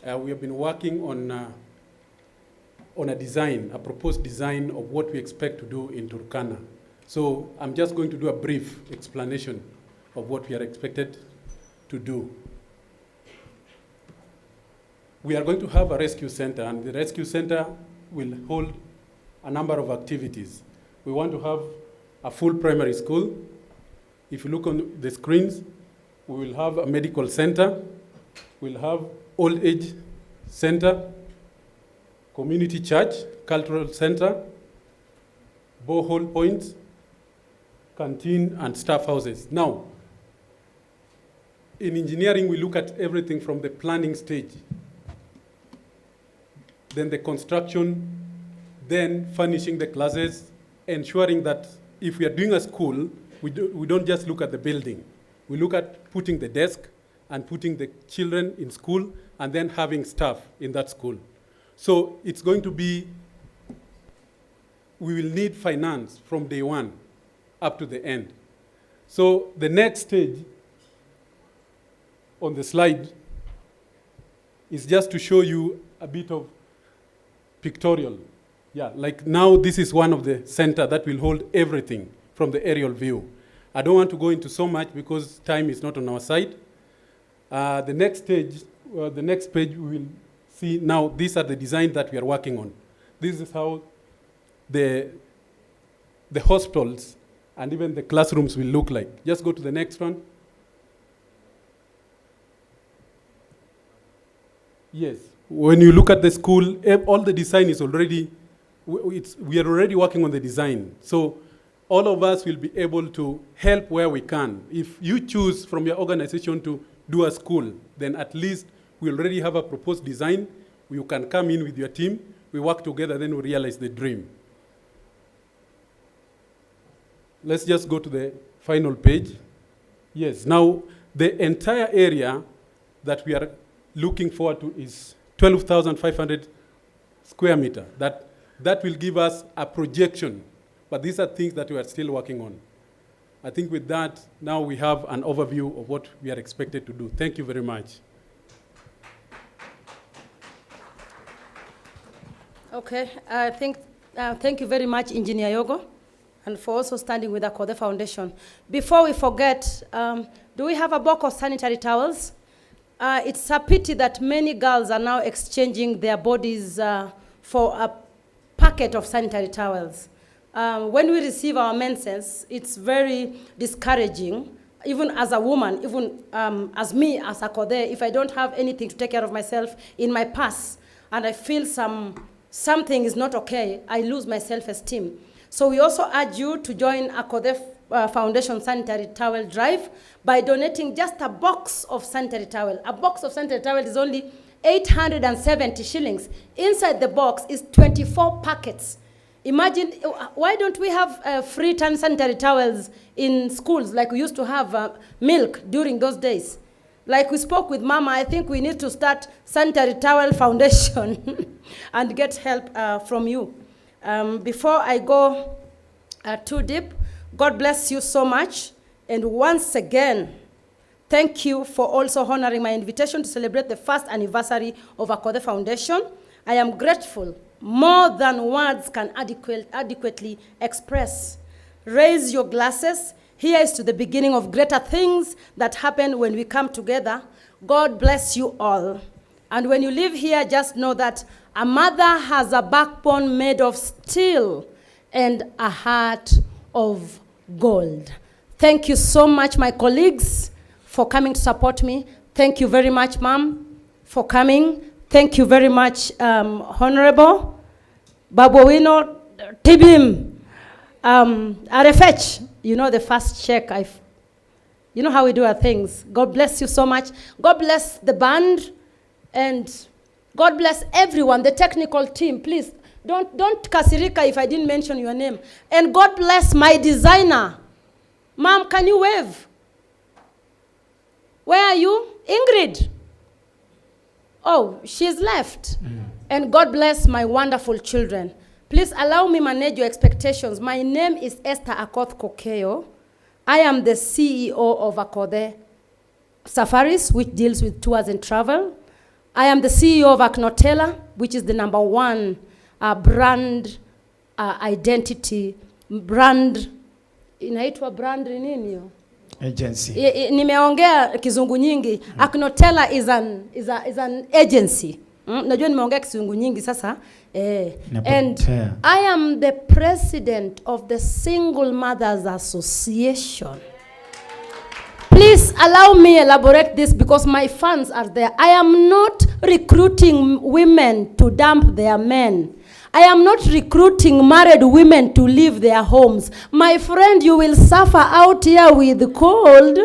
We have been working on a design, a proposed design of what we expect to do in Turkana. So I'm just going to do a brief explanation of what we are expected to do. We are going to have a rescue center, and the rescue center will hold a number of activities. We want to have a full primary school. If you look on the screens, we will have a medical center, we'll have old age center, community church, cultural center, borehole points, canteen, and staff houses. Now, in engineering, we look at everything from the planning stage, then the construction, then furnishing the classes, ensuring that if we are doing a school, we don't just look at the building. We look at putting the desk and putting the children in school and then having staff in that school. So it's going to be, we will need finance from day one up to the end. So the next stage on the slide is just to show you a bit of pictorial. Yeah, like now this is one of the center that will hold everything from the aerial view. I don't want to go into so much because time is not on our side. The next stage, the next page, we will see now these are the designs that we are working on. This is how the hospitals and even the classrooms will look like. Just go to the next one. Yes, when you look at the school, all the design is already, we are already working on the design. So all of us will be able to help where we can. If you choose from your organization to do a school, then at least we already have a proposed design. You can come in with your team, we work together, then we realize the dream. Let's just go to the final page. Yes, now the entire area that we are looking forward to is 12,500 square meter. That will give us a projection, but these are things that we are still working on. I think with that, now we have an overview of what we are expected to do. Thank you very much. Okay, thank you very much, Engineer Yogo, and for also standing with the Akothee Foundation. Before we forget, do we have a box of sanitary towels? It's a pity that many girls are now exchanging their bodies for a packet of sanitary towels. When we receive our menses, it's very discouraging. Even as a woman, even as me, as Akothee, if I don't have anything to take care of myself in my purse, and I feel something is not okay, I lose my self-esteem. So we also urge you to join Akothee Foundation Sanitary Towel Drive by donating just a box of sanitary towel. A box of sanitary towel is only 870 shillings. Inside the box is 24 packets. Imagine, why don't we have free sanitary towels in schools like we used to have milk during those days? Like we spoke with Mama, I think we need to start Sanitary Towel Foundation and get help from you. Before I go too deep, God bless you so much. And once again, thank you for also honoring my invitation to celebrate the first anniversary of Akothee Foundation. I am grateful, more than words can adequately express. Raise your glasses. Here is to the beginning of greater things that happen when we come together. God bless you all. And when you live here, just know that a mother has a backbone made of steel and a heart of gold. Thank you so much, my colleagues, for coming to support me. Thank you very much, Ma'am, for coming. Thank you very much, Honorable Babowino Tibim, RFH. You know the first check. You know how we do our things. God bless you so much. God bless the band, and God bless everyone, the technical team. Please, don't kasirika if I didn't mention your name. And God bless my designer. Ma'am, can you wave? Where are you? Ingrid. Oh, she's left. And God bless my wonderful children. Please allow me manage your expectations. My name is Esther Akoth Kokeo. I am the CEO of Akothee Safaris, which deals with tours and travel. I am the CEO of Aknotela, which is the #1 brand identity, brand, inaitwa brand nini hiyo? Agency. Nimeongea kizungu nyingi. Aknotela is an agency. Najua nimeongea kizungu nyingi sasa. And I am the president of the Single Mothers Association. Please allow me elaborate this because my fans are there. I am not recruiting women to dump their men. I am not recruiting married women to leave their homes. My friend, you will suffer out here with cold.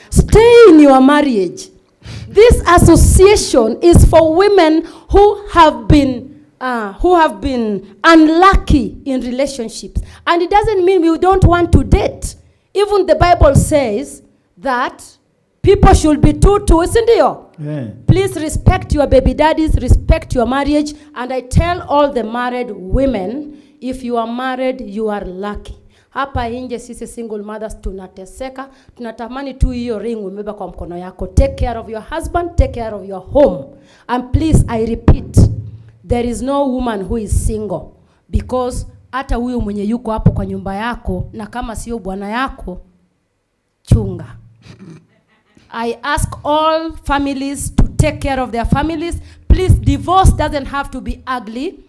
Stay in your marriage. This association is for women who have been unlucky in relationships. And it doesn't mean we don't want to date. Even the Bible says that people should be two, isn't it? Yeah. Please respect your baby daddies, respect your marriage. And I tell all the married women, if you are married, you are lucky. Hapa nje sisi single mothers tunateseka, tunatamani tu hiyo ring umebeba kwa mkono yako. Take care of your husband, take care of your home. And please, I repeat, there is no woman who is single. Because hata huyo mwenye yuko hapo kwa nyumba yako, na kama sio bwana yako, chunga. I ask all families to take care of their families. Please, divorce doesn't have to be ugly.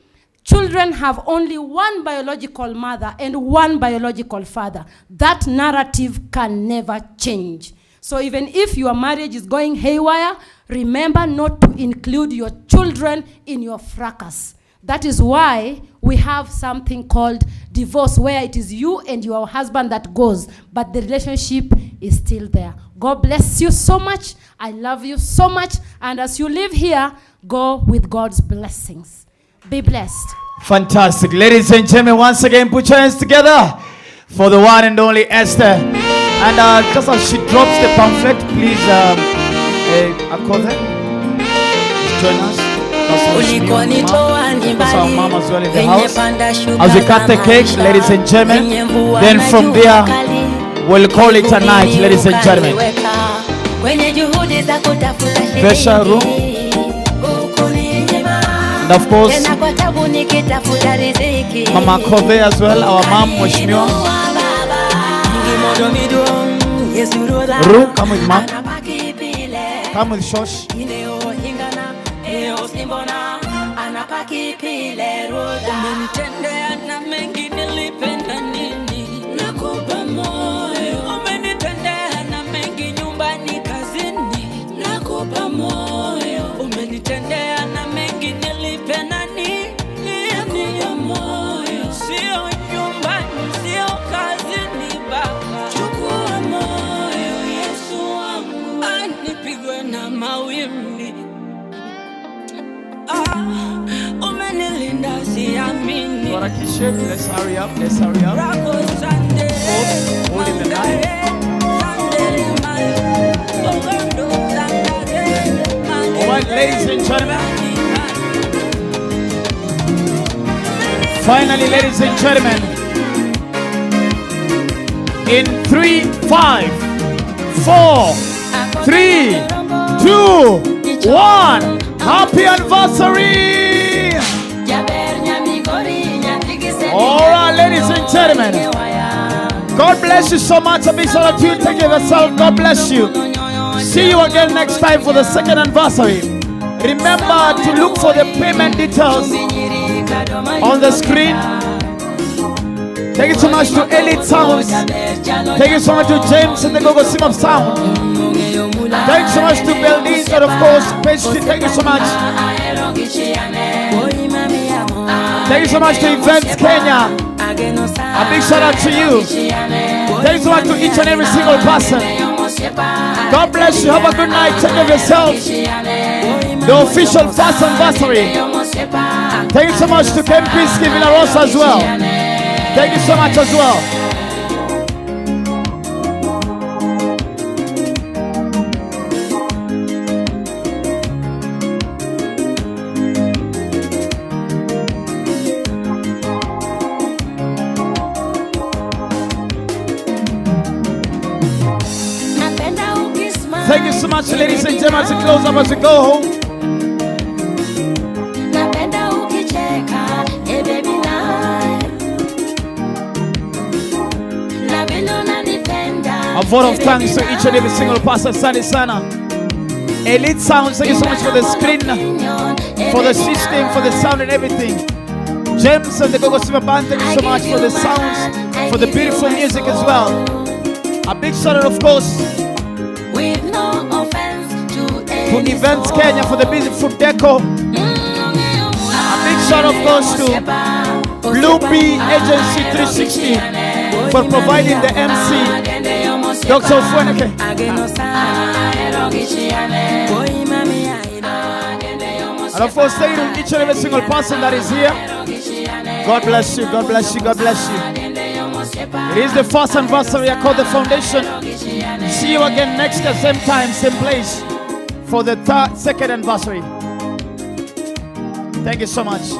Children have only one biological mother and one biological father. That narrative can never change. So even if your marriage is going haywire, remember not to include your children in your fracas. That is why we have something called divorce, where it is you and your husband that goes, but the relationship is still there. God bless you so much. I love you so much. And as you live here, go with God's blessings. Be blessed. Fantastic. Ladies and gentlemen, once again, put your hands together for the one and only Esther. And just as she drops the pamphlet, please, Akothee, join us. That's our mom as well in the house. As we cut the cake, ladies and gentlemen, then from there, we'll call it a night, ladies and gentlemen. Special room. And of course, Mama Akothee as well, our mom, Mheshimiwa. Ru, come with mom. Come with Shosh. Let's hurry up, let's hurry up. Holding the knife. Alright, ladies and gentlemen. Finally, ladies and gentlemen. In 3, 5, 4, 3, 2, 1. Happy anniversary! Alright, ladies and gentlemen. God bless you so much. A big shout out to you. Take care of yourself. God bless you. See you again next time for the second anniversary. Remember to look for the payment details on the screen. Thank you so much to Elite Sounds. Thank you so much to James and the Gogo Sim of Sound. Thank you so much to Beldin and of course Pastry. Thank you so much. Thank you so much to Events Kenya. A big shout out to you. Thank you so much to each and every single person. God bless you. Have a good night. Take care of yourself. The official first anniversary. Thank you so much to Ken Pisky Villarosa as well. Thank you so much as well. Thank you so much, ladies and gentlemen, as we close up, as we go home. A vote of thanks to each and every single person. Sani sana. Elite Sounds, thank you so much for the screen, for the system, for the sound and everything. James and the Gogo Silver Band, thank you so much for the sounds, for the beautiful music as well. A big shout out, of course, to Events Kenya for the beautiful deco. A big shout out, of course, to Blue Bee Agency 360 for providing the MC. Dr. Fueneke. And of course, thank you to each and every single person that is here. God bless you, God bless you, God bless you. It is the first anniversary of Akothee Foundation. See you again next year, same time, same place, for the second anniversary. Thank you so much.